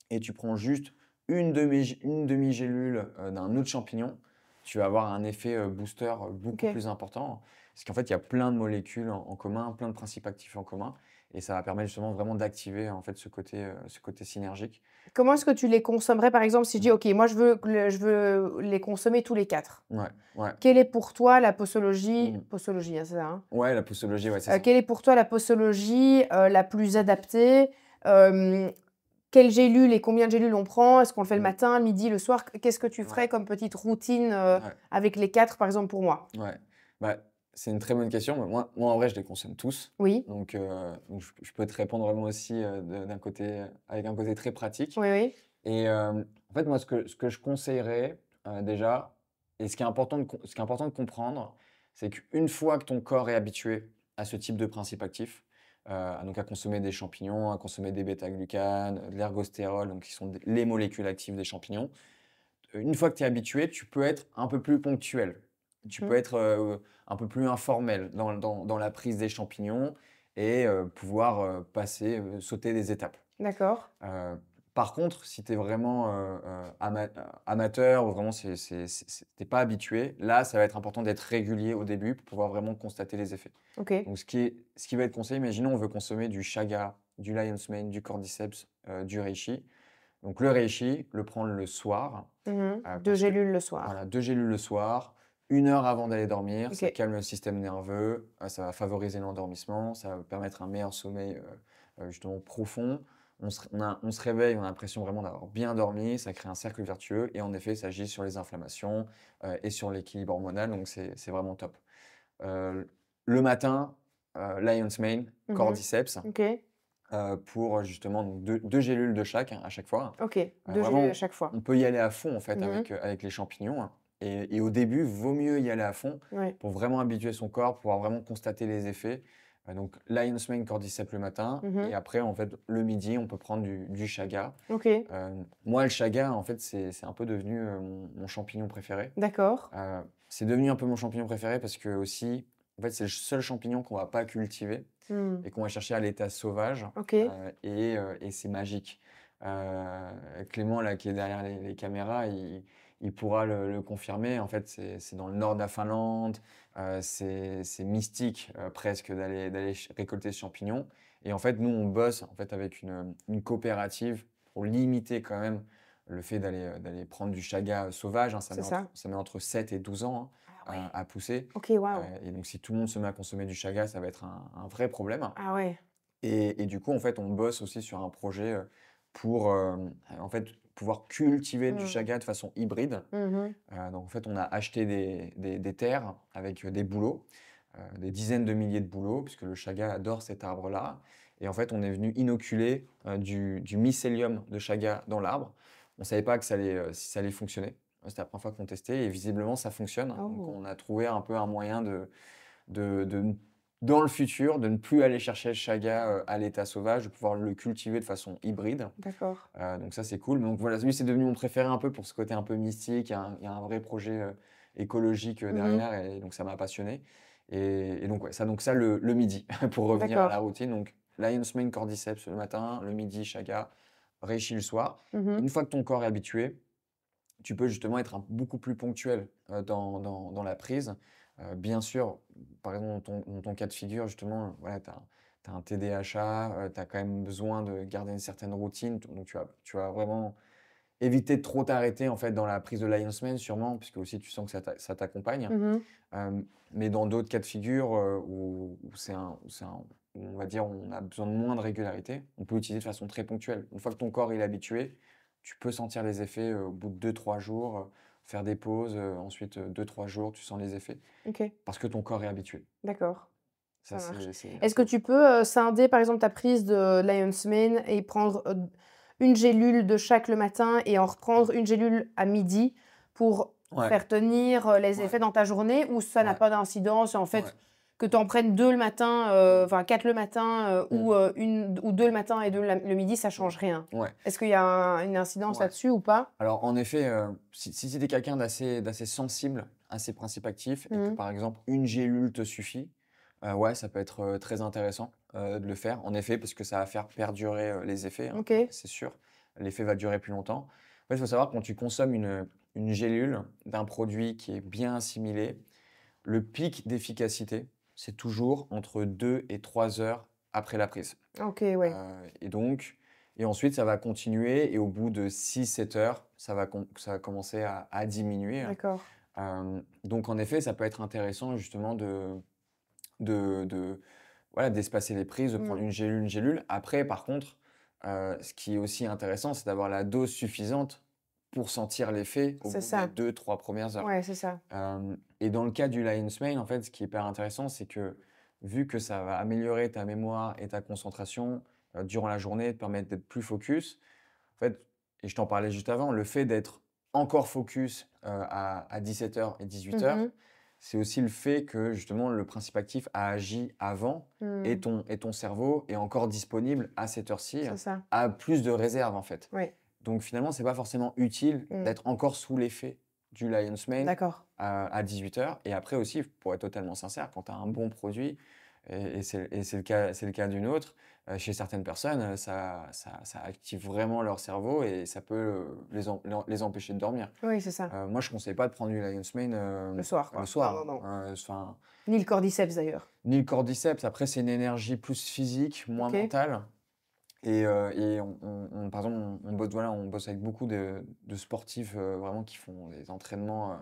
et tu prends juste une demi-gélule d'un autre champignon, tu vas avoir un effet booster beaucoup OK. plus important. Parce qu'en fait, il y a plein de molécules en commun, plein de principes actifs en commun. Et ça va permettre justement vraiment d'activer en fait, ce côté synergique. Comment est-ce que tu les consommerais, par exemple, si je dis: Ouais, «OK, moi je veux les consommer tous les 4». ouais, ouais. Quelle est pour toi la posologie Mm. posologie, hein, c'est ça, hein? Ouais, la posologie, ouais, c'est ça. Quelle est pour toi la posologie, la plus adaptée? Hem, Quelles gélules et combien de gélules on prend? Est-ce qu'on le fait le Mm. matin, le midi, le soir? Qu'est-ce que tu Ouais, ferais comme petite routine, ouais, avec les 4, par exemple, pour moi? ouais. Bah, c'est une très bonne question. Mais moi, en vrai, je les consomme tous. Oui. Donc je peux te répondre vraiment aussi d'un côté, avec un côté très pratique. Oui, oui. Et en fait, moi, ce que je conseillerais déjà, et ce qui est important de comprendre, c'est qu'une fois que ton corps est habitué à ce type de principe actif, donc à consommer des champignons, à consommer des bêta-glucanes, de l'ergostérol, donc qui sont les molécules actives des champignons, une fois que tu es habitué, tu peux être un peu plus ponctuel. Tu peux Mmh. être un peu plus informel dans la prise des champignons et pouvoir sauter des étapes. D'accord. Heu, Par contre, si tu es vraiment, amateur ou vraiment tu pas habitué, là, ça va être important d'être régulier au début pour pouvoir vraiment constater les effets. OK. Donc ce qui va être conseillé, imaginons on veut consommer du chaga, du lion's mane, du cordyceps, du reishi. Donc le reishi, le prendre le soir, Mmh. 2 parce que gélules le soir. voilà, 2 gélules le soir, 1 heure avant d'aller dormir, ça OK. calme le système nerveux, ça va favoriser l'endormissement, ça va permettre un meilleur sommeil, justement profond. On se réveille, on a l'impression vraiment d'avoir bien dormi, ça crée un cercle vertueux et en effet, ça agit sur les inflammations, et sur l'équilibre hormonal, donc c'est vraiment top. Heu, le matin, lion's mane, Mmh. cordyceps, OK. pour justement donc 2 gélules de chaque, hein, à chaque fois. OK. 2 gélules à Vraiment, chaque fois. on peut y aller à fond en fait Mmh. avec les champignons, hein, et au début, vaut mieux y aller à fond Ouais. pour vraiment habituer son corps, pouvoir vraiment constater les effets. Donc lion's mane, cordyceps le matin et Mmh. après en fait le midi, on peut prendre du chaga. OK. Moi le chaga en fait c'est un peu devenu, mon champignon préféré. D'accord. C'est devenu un peu mon champignon préféré parce que aussi, en fait, c'est le seul champignon qu'on va pas cultiver Mmh. et qu'on va chercher à l'état sauvage, OK. et c'est magique. Clément là qui est derrière les caméras, il pourra le confirmer. En fait, c'est dans le nord de la Finlande, c'est mystique, presque d'aller récolter ce champignon et en fait, nous, on bosse, en fait, avec une coopérative pour limiter quand même le fait d'aller prendre du chaga sauvage, hein. C'est ça? Ça met entre 7 et 12 ans, Ah ouais. à pousser, OK, waouh. et donc si tout le monde se met à consommer du chaga, ça va être un vrai problème. Ah ouais. Et du coup, en fait, on bosse aussi sur un projet, pour, en fait, pouvoir cultiver du Mmh. chaga de façon hybride. Mmh. Donc en fait, on a acheté des terres avec, des bouleaux, des dizaines de milliers de bouleaux, puisque le chaga adore cet arbre-là. Et en fait, on est venu inoculer, du mycélium de chaga dans l'arbre. On ne savait pas que si ça allait fonctionner. C'était la première fois qu'on testait et visiblement ça fonctionne. Donc Oh. on a trouvé un peu un moyen de n dans le futur, de ne plus aller chercher le chaga, à l'état sauvage, de pouvoir le cultiver de façon hybride. D'accord. Donc ça, c'est cool. Donc voilà, lui, c'est devenu mon préféré un peu pour ce côté un peu mystique. Il y a un vrai projet, écologique, Mmh. derrière et donc ça m'a passionné et donc ouais, ça le midi pour revenir à D'accord. la routine. Donc lion's mane, cordyceps le matin, le midi chaga, reishi le soir. Mmh. Une fois que ton corps est habitué, tu peux justement être beaucoup plus ponctuel dans la prise. Bien sûr, par exemple, dans ton cas de figure, justement, voilà, tu as un TDAH, tu as quand même besoin de garder une certaine routine. Donc, tu vas vraiment éviter de trop t'arrêter en fait, dans la prise de Lion's Mane, sûrement, puisque aussi tu sens que ça t'accompagne. Mmh. Mais dans d'autres cas de figure où on va dire, on a besoin de moins de régularité, on peut l'utiliser de façon très ponctuelle. Une fois que ton corps est habitué, tu peux sentir les effets au bout de 2-3 jours, faire des pauses, ensuite 2-3 jours, tu sens les effets, OK, parce que ton corps est habitué. d'accord, Ça, ça marche. c'est Est-ce que assez tu peux, scinder par exemple ta prise de Lion's Mane et prendre, une gélule de chaque le matin et en reprendre une gélule à midi pour ouais, faire tenir, les ouais, effets dans ta journée ou ça n'a ouais, pas d'incidence et en ouais. fait, que tu en prennes 2 le matin, Mmh, enfin 4 le matin, mmh, ou 1 ou 2 le matin et 2 le midi, ça change rien? mmh. Ouais, Est-ce qu'il y a une incidence ouais. là-dessus ou pas? Alors en effet, si tu es quelqu'un d'assez sensible à ces principes actifs et que Mmh. par exemple une gélule te suffit, ouais, ça peut être, très intéressant, de le faire. En effet, parce que ça va faire perdurer, les effets, hein, OK. c'est sûr. L'effet va durer plus longtemps. En fait, il faut savoir quand tu consommes une gélule d'un produit qui est bien assimilé, le pic d'efficacité, c'est toujours entre 2 et 3 heures après la prise. OK, ouais. Et donc et ensuite ça va continuer et au bout de 6-7 heures, ça va commencer à diminuer. D'accord. Donc en effet, ça peut être intéressant justement de voilà, d'espacer les prises, de prendre Mmh. une gélule. Après par contre, ce qui est aussi intéressant, c'est d'avoir la dose suffisante pour sentir l'effet au C'est bout des ça. 2-3 premières heures. Ouais, c'est ça. Et dans le cas du Lion's Mane, en fait, ce qui est hyper intéressant, c'est que vu que ça va améliorer ta mémoire et ta concentration, durant la journée, te permettre d'être plus focus, en fait et je t'en parlais juste avant, le fait d'être encore focus, à 17 heures et 18 heures, Mmh. c'est aussi le fait que justement le principe actif a agi avant et Mmh. ton cerveau est encore disponible à cette heure-ci, C'est ça. a plus de réserve, en fait. Ouais. Donc finalement, c'est pas forcément utile Mmh. d'être encore sous l'effet du Lion's Mane D'accord. à 18 heures. Et après aussi, pour être totalement sincère, quand tu as un bon produit, c'est le cas d'une autre, chez certaines personnes, ça active vraiment leur cerveau et ça peut les empêcher de dormir. Oui, c'est ça. Moi, je ne conseille pas de prendre du Lion's Mane Le soir, le quoi. Non, non, soir, non. hein. Enfin, Ni le cordyceps d'ailleurs. ni le cordyceps. Après, c'est une énergie plus physique, moins OK. mentale. Et par exemple, on bosse, voilà, on bosse avec beaucoup de sportifs vraiment qui font des entraînements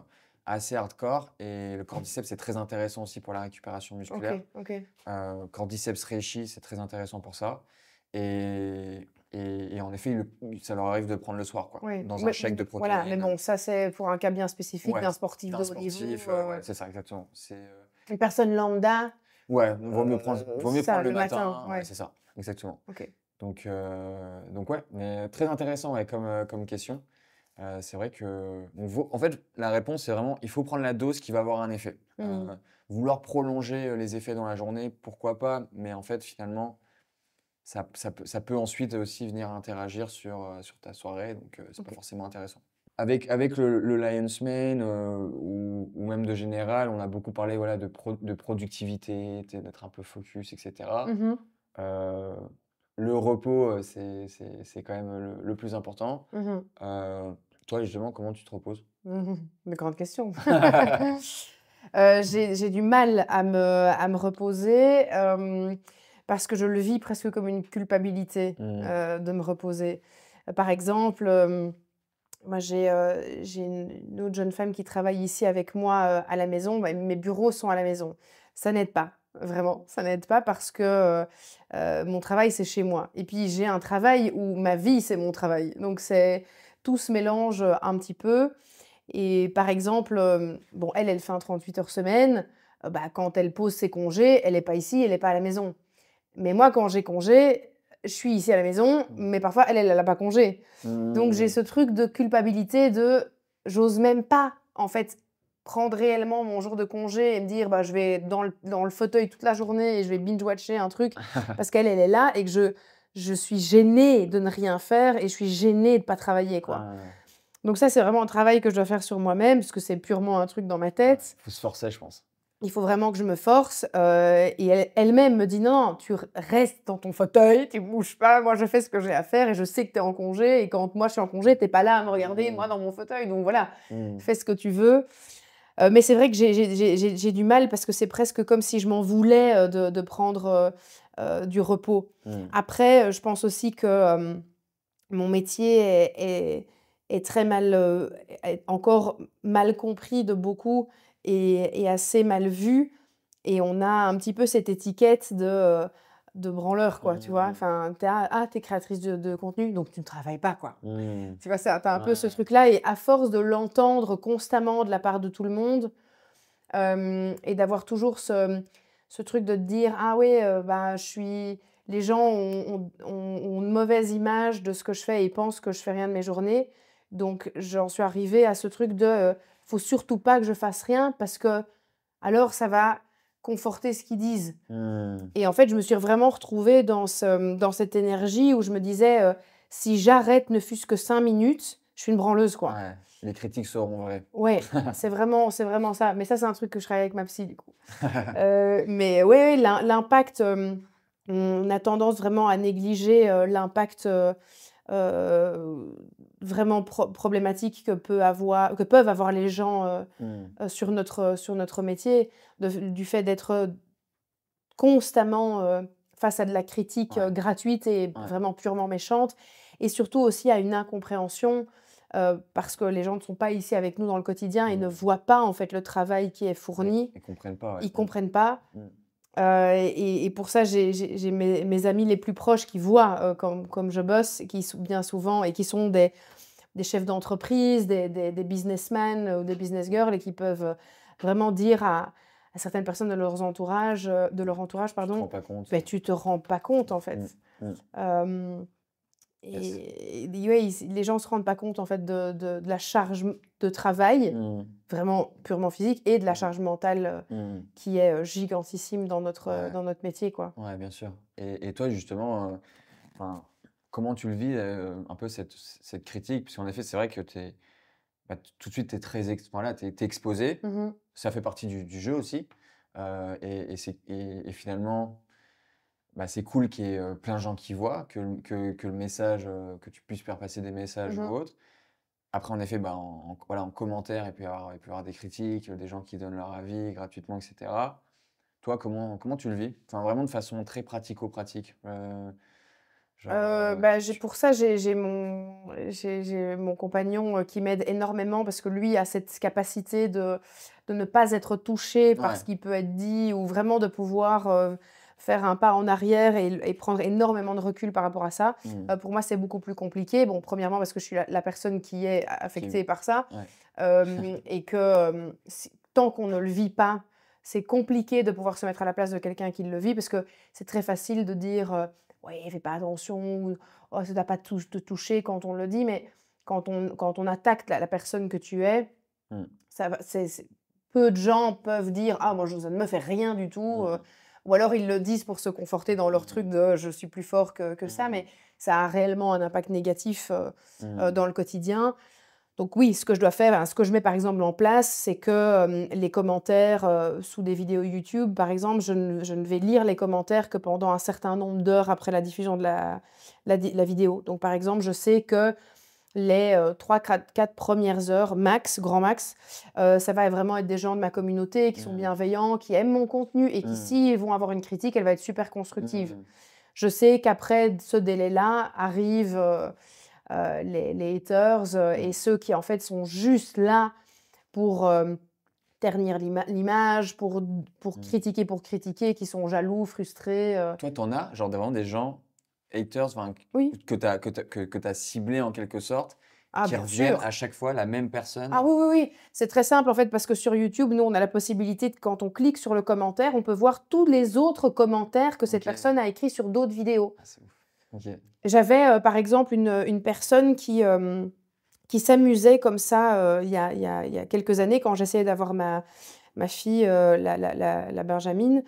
assez hardcore. Et le cordyceps, c'est très intéressant aussi pour la récupération musculaire. OK, OK. Cordyceps reishi, c'est très intéressant pour ça. Et en effet, ça leur arrive de prendre le soir, quoi, Oui, dans un mais shake de voilà, mais protéines. bon, ça, c'est pour un cas bien spécifique Ouais, d'un sportif d'un de haut niveau, sportif, ouais, c'est ça, exactement. une personne lambda, Ouais, vaut mieux prendre ça, le le matin, matin, ouais, ouais. c'est ça, exactement. OK. Donc ouais, mais très intéressant ouais, comme question. C'est vrai que en fait, la réponse, c'est vraiment, il faut prendre la dose qui va avoir un effet. Mmh. Vouloir prolonger les effets dans la journée, pourquoi pas, mais en fait, finalement, ça peut ensuite aussi venir interagir sur ta soirée, donc c'est pas OK. forcément intéressant. Avec le Lion's Mane ou même de général, on a beaucoup parlé voilà, de productivité, d'être un peu focus, etc. Mmh mh. Euh, le repos, c'est quand même le plus important. Mmh. Toi, justement, comment tu te reposes? Mmh. Une grande question. J'ai du mal à me reposer, parce que je le vis presque comme une culpabilité, Mmh. de me reposer. Par exemple, moi j'ai une autre jeune femme qui travaille ici avec moi, à la maison. Bah, mes bureaux sont à la maison. Ça n'aide pas, vraiment, ça n'aide pas parce que, mon travail, c'est chez moi et puis j'ai un travail où ma vie, c'est mon travail. Donc tout se mélange, un petit peu et par exemple, bon, elle fait un 38 heures semaine, bah, quand elle pose ses congés, elle est pas ici, elle est pas à la maison. Mais moi, quand j'ai congé, je suis ici à la maison, Mmh. mais parfois elle a pas congé. Donc j'ai Mmh. ce truc de culpabilité de j'ose même pas, en fait, prendre réellement mon jour de congé et me dire: «Bah, je vais dans le fauteuil toute la journée et je vais binge watcher un truc» parce qu'elle est là et que je suis gênée de ne rien faire et je suis gênée de pas travailler, quoi. Ah ouais. Donc ça, c'est vraiment un travail que je dois faire sur moi-même parce que c'est purement un truc dans ma Ouais, tête. faut se forcer, je pense. Il faut vraiment que je me force, et elle-même me dit: «Non, non, tu restes dans ton fauteuil, tu bouges pas, moi je fais ce que j'ai à faire et je sais que tu es en congé et quand moi je suis en congé, tu es pas là à me regarder, Mmh. moi dans mon fauteuil, donc voilà, Mmh. fais ce que tu veux». Mais c'est vrai que j'ai du mal parce que c'est presque comme si je m'en voulais, de prendre, du repos. Mmh. Après, je pense aussi que, mon métier est très mal, est encore mal compris de beaucoup et assez mal vu et on a un petit peu cette étiquette de, de branleur, quoi, tu vois. Enfin, t'es créatrice de contenu, donc tu ne travailles pas, quoi. Tu vois, t'as un peu ce truc-là, et à force de l'entendre constamment de la part de tout le monde, et d'avoir toujours ce truc de te dire, ah oui, bah, les gens ont une mauvaise image de ce que je fais et ils pensent que je fais rien de mes journées. Donc, j'en suis arrivée à ce truc de, faut surtout pas que je fasse rien parce que alors ça va conforter ce qu'ils disent. Et en fait, je me suis vraiment retrouvée dans cette énergie où je me disais, si j'arrête ne fût-ce que 5 minutes, je suis une branleuse, quoi. Ouais, les critiques seront vraies. Ouais, c'est vraiment ça. Mais ça, c'est un truc que je travaille avec ma psy, du coup. Mais ouais, l'impact, on a tendance vraiment à négliger l'impact vraiment problématique que peuvent avoir les gens sur notre métier, du fait d'être constamment face à de la critique gratuite et vraiment purement méchante, et surtout aussi à une incompréhension parce que les gens ne sont pas ici avec nous dans le quotidien et ne voient pas en fait le travail qui est fourni. Ils comprennent pas. Ils comprennent pas. Et pour ça, j'ai mes amis les plus proches qui voient comme je bosse, qui bien souvent, et qui sont des chefs d'entreprise, des businessmen ou des business girls, et qui peuvent vraiment dire à certaines personnes de leur entourage, pardon, tu te rends pas compte en fait. Et ouais, les gens se rendent pas compte en fait de la charge de travail, vraiment purement physique, et de la charge mentale qui est gigantissime dans notre métier, quoi. Ouais, bien sûr. Et toi, justement, comment tu le vis un peu cette critique? Puisqu'en effet, c'est vrai que tout de suite, tu es très t'es exposé. Ça fait partie du jeu aussi. Et finalement, c'est cool qu'il y ait plein de gens qui voient, que le message, que tu puisses faire passer des messages ou autre. Après, en effet, en commentaire, il peut y avoir des critiques, des gens qui donnent leur avis gratuitement, etc. Toi, comment tu le vis? Enfin, vraiment de façon très pratico-pratique. Pour ça, j'ai mon compagnon qui m'aide énormément, parce que lui a cette capacité de ne pas être touché par ce qui peut être dit, ou vraiment de pouvoir faire un pas en arrière et prendre énormément de recul par rapport à ça. Pour moi, c'est beaucoup plus compliqué. Bon, premièrement, parce que je suis la personne qui est affectée par ça, et que tant qu'on ne le vit pas, c'est compliqué de pouvoir se mettre à la place de quelqu'un qui le vit, parce que c'est très facile de dire ouais, fais pas attention, ou oh, ça ne doit pas te toucher quand on le dit, mais quand on attaque la personne que tu es, peu de gens peuvent dire ah, moi, ça ne me fait rien du tout. Ou alors ils le disent pour se conforter dans leur truc de je suis plus fort que ça, mais ça a réellement un impact négatif dans le quotidien. Donc oui, ce que je dois faire, ce que je mets par exemple en place, c'est que les commentaires sous des vidéos YouTube, par exemple, je ne vais lire les commentaires que pendant un certain nombre d'heures après la diffusion de la vidéo. Donc par exemple, je sais que les 3-4 premières heures, grand max, ça va vraiment être des gens de ma communauté qui sont bienveillants, qui aiment mon contenu, et qui, s'ils vont avoir une critique, elle va être super constructive. Je sais qu'après ce délai-là arrivent les haters et ceux qui en fait sont juste là pour ternir l'image, pour critiquer, qui sont jaloux, frustrés. Toi, t'en as, genre vraiment des gens, haters, Oui. que t'as ciblés en quelque sorte, qui bien reviennent sûr. à chaque fois la même personne? Ah oui. C'est très simple en fait, parce que sur YouTube, nous, on a la possibilité, quand on clique sur le commentaire, on peut voir tous les autres commentaires que cette personne a écrits sur d'autres vidéos. Ah, c'est ouf. Ok. J'avais par exemple une personne qui s'amusait comme ça il y a quelques années, quand j'essayais d'avoir ma fille, la Benjamine.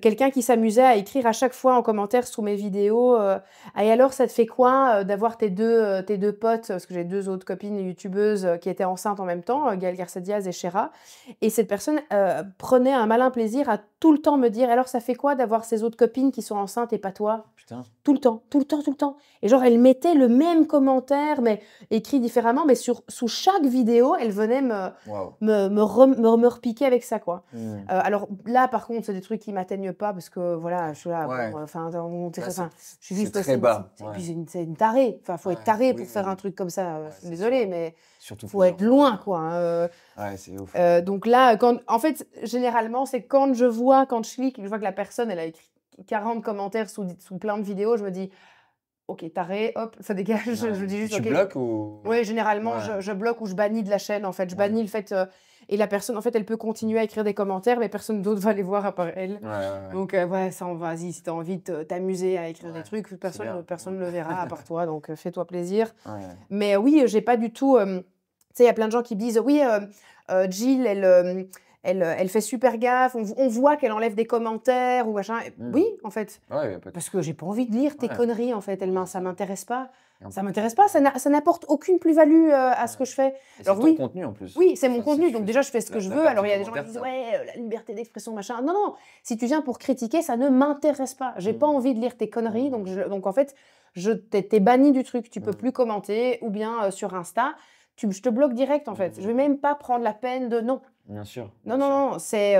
Quelqu'un qui s'amusait à écrire à chaque fois en commentaire sous mes vidéos et alors, ça te fait quoi d'avoir tes deux potes, parce que j'ai 2 autres copines youtubeuses qui étaient enceintes en même temps, Gaëlle Garcia Diaz et Shera. Et cette personne prenait un malin plaisir à tout le temps me dire: alors, ça fait quoi d'avoir ces autres copines qui sont enceintes et pas toi? Putain. Tout le temps. Et genre, elle mettait le même commentaire, mais écrit différemment, mais sous chaque vidéo, elle venait me repiquer avec ça, quoi. Alors là, par contre, c'est des trucs qui m'atteignent pas, parce que voilà, je suis là, je suis juste très bas. Puis c'est une tarée. Enfin, faut être taré pour faire un truc comme ça. Désolée, mais faut être loin, quoi. C'est ouf. Donc là, en fait, généralement, c'est quand je clique, je vois que la personne, elle a 40 commentaires sous plein de vidéos, je me dis: «OK, taré, hop, ça dégage». Ouais. Je dis juste: Tu «OK». bloques ou? Oui, généralement, Ouais. je bloque ou je bannis de la chaîne, en fait. Je Ouais. bannis le fait, et la personne, en fait, elle peut continuer à écrire des commentaires, mais personne d'autre va les voir à part elle. Ouais, ouais, ouais. Donc ouais, ça, vas-y, si tu as envie de t'amuser à écrire des Ouais, trucs, c'est personne bien. personne ne le verra à part toi, donc fais-toi plaisir. Ouais. Mais oui, j'ai pas du tout, tu sais, il y a plein de gens qui disent: «Oui, Jill, elle fait super gaffe, on voit qu'elle enlève des commentaires ou machin». Oui, en fait, Ouais, y a pas de parce que j'ai pas envie de lire tes Ouais. conneries, en fait. Ça m'intéresse pas. Et en Ça m'intéresse pas, ça n'apporte aucune plus-value, à ce que je fais. Et c'est Alors ton oui, contenu en plus. oui, c'est mon Enfin, contenu, tu donc fais déjà je fais ce que la je la veux. Alors il y partie a des gens qui commentaire, disent: ça «Ouais, la liberté d'expression, machin». Non, non, si tu viens pour critiquer, ça ne m'intéresse pas. J'ai pas envie de lire tes conneries, donc en fait, tu banni du truc. Tu peux plus commenter ou bien, sur Insta, je te bloque direct, en fait. Je vais même pas prendre la peine de non. Bien sûr, Non, bien sûr. non, non, c'est,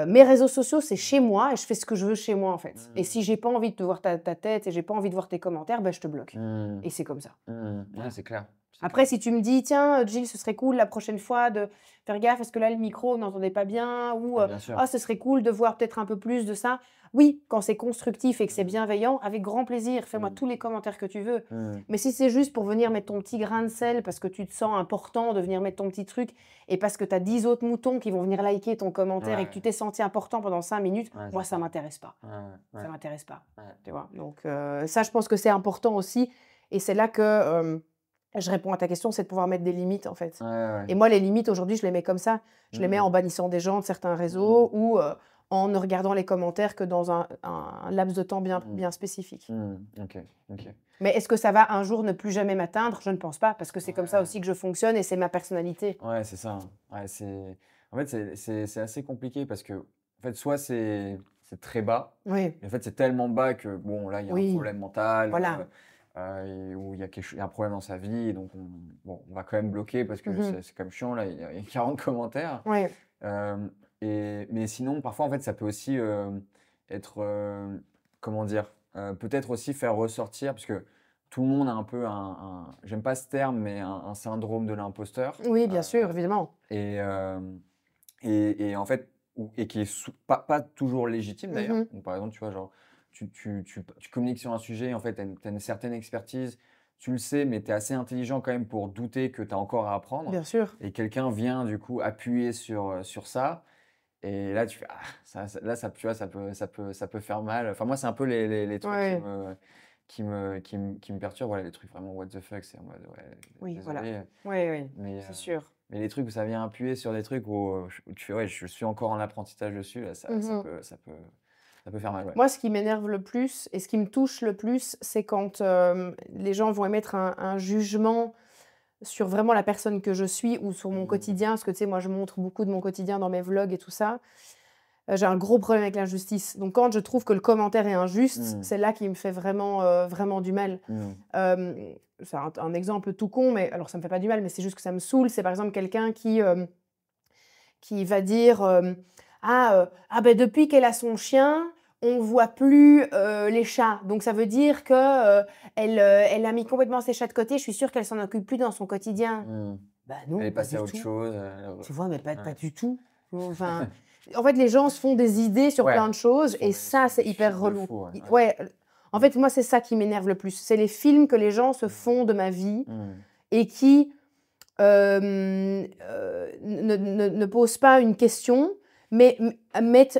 mes réseaux sociaux, c'est chez moi et je fais ce que je veux chez moi, en fait. Et si j'ai pas envie de te voir ta tête et j'ai pas envie de voir tes commentaires, ben je te bloque. Mmh. Et c'est comme ça. Ouais, c'est clair. C'est Après, si tu me dis: «Tiens, Jill, ce serait cool la prochaine fois de faire gaffe parce que là, le micro, on n'entendait pas bien» ou clair. Bien sûr. «Ah, ce serait cool de voir peut-être un peu plus de ça». Oui, quand c'est constructif et que c'est bienveillant, avec grand plaisir. Fais-moi tous les commentaires que tu veux. Mais si c'est juste pour venir mettre ton petit grain de sel parce que tu te sens important de venir mettre ton petit truc et parce que tu as 10 autres moutons qui vont venir liker ton commentaire et que tu t'es senti important pendant 5 minutes, Ouais, moi, c'est ça ça. m'intéresse pas. Ouais, ouais. Ça m'intéresse pas. Ouais. Tu vois? Donc ça, je pense que c'est important aussi et c'est là que, je réponds à ta question, c'est de pouvoir mettre des limites, en fait. Ouais, ouais. Et moi, les limites, aujourd'hui, je les mets comme ça. Je les mets en bannissant des gens de certains réseaux ou en ne regardant les commentaires que dans un laps de temps bien spécifique. OK, OK. Mais est-ce que ça va un jour ne plus jamais m'atteindre? Je ne pense pas, parce que c'est comme ça Ouais. aussi que je fonctionne et c'est ma personnalité. Ouais, c'est ça. Ouais, en fait, c'est assez compliqué parce que, en fait, soit c'est très bas, Oui, et en fait, c'est tellement bas que, bon, là, il y a un oui, problème mental, voilà. ou il y a un problème dans sa vie, et donc on va quand même bloquer parce que Mmh. c'est quand même chiant, là, il y a 40 commentaires. Ouais, Hem mais sinon, parfois, en fait, ça peut aussi, être, comment dire? Peut-être aussi faire ressortir, parce que tout le monde a un peu j'aime pas ce terme, mais un syndrome de l'imposteur, oui, bien sûr, évidemment. et en fait, qui est pas toujours légitime d'ailleurs. Mmh. Donc par exemple, tu vois, genre, tu communiques sur un sujet, en fait, tu as une certaine expertise, tu le sais, mais tu es assez intelligent quand même pour douter que tu as encore à apprendre, Bien sûr. et quelqu'un vient du coup appuyer sur ça, et là tu fais: «Ah, là ça, tu vois, ça peut faire mal». Enfin moi, c'est un peu les trucs Ouais, qui me perturbent, voilà, les trucs vraiment what the fuck, c'est en mode: «Ouais, oui, voilà. désolé». Oui, oui, Mais c'est sûr. mais les trucs où ça vient appuyer sur des trucs où tu fais: «Ouais, je suis encore en apprentissage dessus», là, Mmh. ça peut faire mal, ouais. Moi, ce qui m'énerve le plus et ce qui me touche le plus, c'est quand, les gens vont émettre un jugement sur vraiment la personne que je suis ou sur mon quotidien. Parce que, tu sais, moi, je montre beaucoup de mon quotidien dans mes vlogs et tout ça. J'ai un gros problème avec l'injustice. Donc quand je trouve que le commentaire est injuste, Mmh. c'est là qui me fait vraiment, vraiment du mal. Mmh. Hem, c'est un exemple tout con, mais alors ça me fait pas du mal, mais c'est juste que ça me saoule. C'est par exemple quelqu'un qui va dire, «Ah ben depuis qu'elle a son chien, on voit plus, les chats. Donc ça veut dire que, elle a mis complètement ses chats de côté. Je suis sûre qu'elle s'en occupe plus dans son quotidien». Mmh. Bah Elle non, est pas passée du à autre tout. chose, Tu vois? Mais pas ouais. du tout. Enfin, en fait, les gens se font des idées sur Ouais, plein de choses ils et se ça, font c'est des hyper films de relou. fou, ouais, ouais. Ouais, en fait, moi, c'est ça qui m'énerve le plus. C'est les films que les gens se font de ma vie Mmh. et qui, ne posent pas une question, mais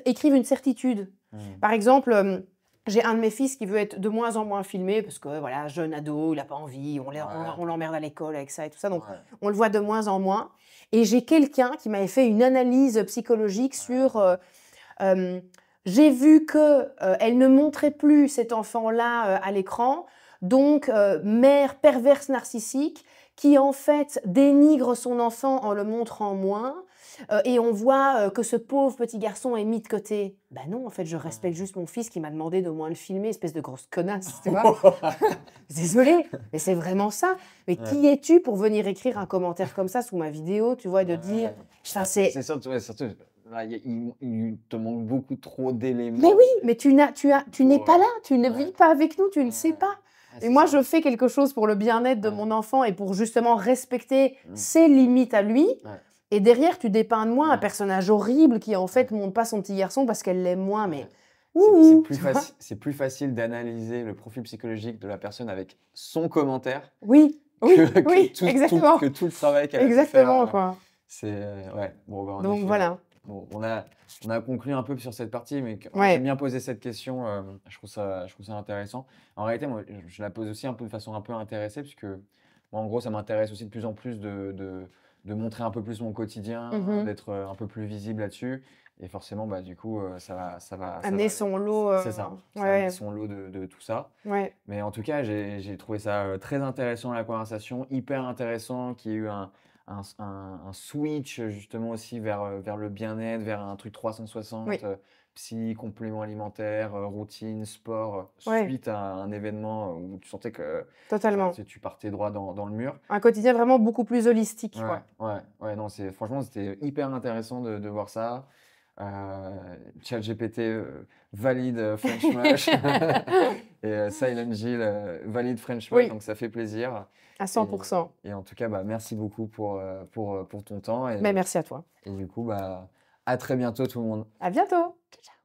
écrivent une certitude. Mmh. Par exemple, j'ai un de mes fils qui veut être de moins en moins filmé parce que, voilà, jeune ado, il a pas envie, Ouais. on l'emmerde à l'école avec ça et tout ça, donc Ouais. on le voit de moins en moins. Et j'ai quelqu'un qui m'avait fait une analyse psychologique sur, hem, j'ai vu que, elle ne montrait plus cet enfant-là, à l'écran, donc mère perverse narcissique qui, en fait, dénigre son enfant en le montrant moins, et on voit, que ce pauvre petit garçon est mis de côté. Bah non, en fait, je respecte juste mon fils qui m'a demandé de moins le filmer, espèce de grosse connasse, tu vois? Désolée, mais c'est vraiment ça. Mais Ouais. qui es-tu pour venir écrire un commentaire comme ça sous ma vidéo, tu vois? Et de dire enfin, C'est surtout, ouais, surtout, là, il te manque beaucoup trop d'éléments. mais oui, mais tu n'es pas Ouais. là, tu ne Ouais. vis pas avec nous, tu ne Ouais. sais pas. Ouais, Et c'est moi, ça. je fais quelque chose pour le bien-être de Ouais. mon enfant et pour justement respecter Mmh. ses limites à lui. Ouais. Et derrière, tu dépeins de moi un Ouais. personnage horrible qui, en fait, montre pas son petit garçon parce qu'elle l'aime moins. Mais Ouais. Ouh, c'est plus facile d'analyser le profil psychologique de la personne avec son commentaire Oui, oui, oui, exactement. que tout le travail qu'elle a pu Exactement, faire. quoi. C'est ouais, bon, bah, en Donc effet. voilà. Bon, on a conclu un peu sur cette partie, mais j'aime Ouais. bien poser cette question. Je trouve ça intéressant. En réalité, moi, je la pose aussi un peu de façon un peu intéressée, puisque moi, en gros, ça m'intéresse aussi de plus en plus de montrer un peu plus mon quotidien, Mmh. d'être un peu plus visible là-dessus. Et forcément, bah, du coup, ça Amener va. son lot, C'est ça. Ça amène ouais, son lot de tout ça. ouais. Mais en tout cas, j'ai trouvé ça très intéressant la conversation, hyper intéressant, qu'il y ait eu un switch justement aussi vers le bien-être, vers un truc 360, Oui, psy, complément alimentaire, routine, sport, ouais, suite à un événement où tu sentais que totalement. tu partais droit dans le mur. Un quotidien vraiment beaucoup plus holistique, Ouais, quoi. ouais, non, franchement, c'était hyper intéressant de voir ça. ChatGPT valide French Mush et Silent Jill valide French Mush, Oui, donc ça fait plaisir. à Et, 100%. et en tout cas, bah, merci beaucoup pour ton temps Mais merci à toi. et du coup, bah, à très bientôt tout le monde. À bientôt. Ciao, ciao.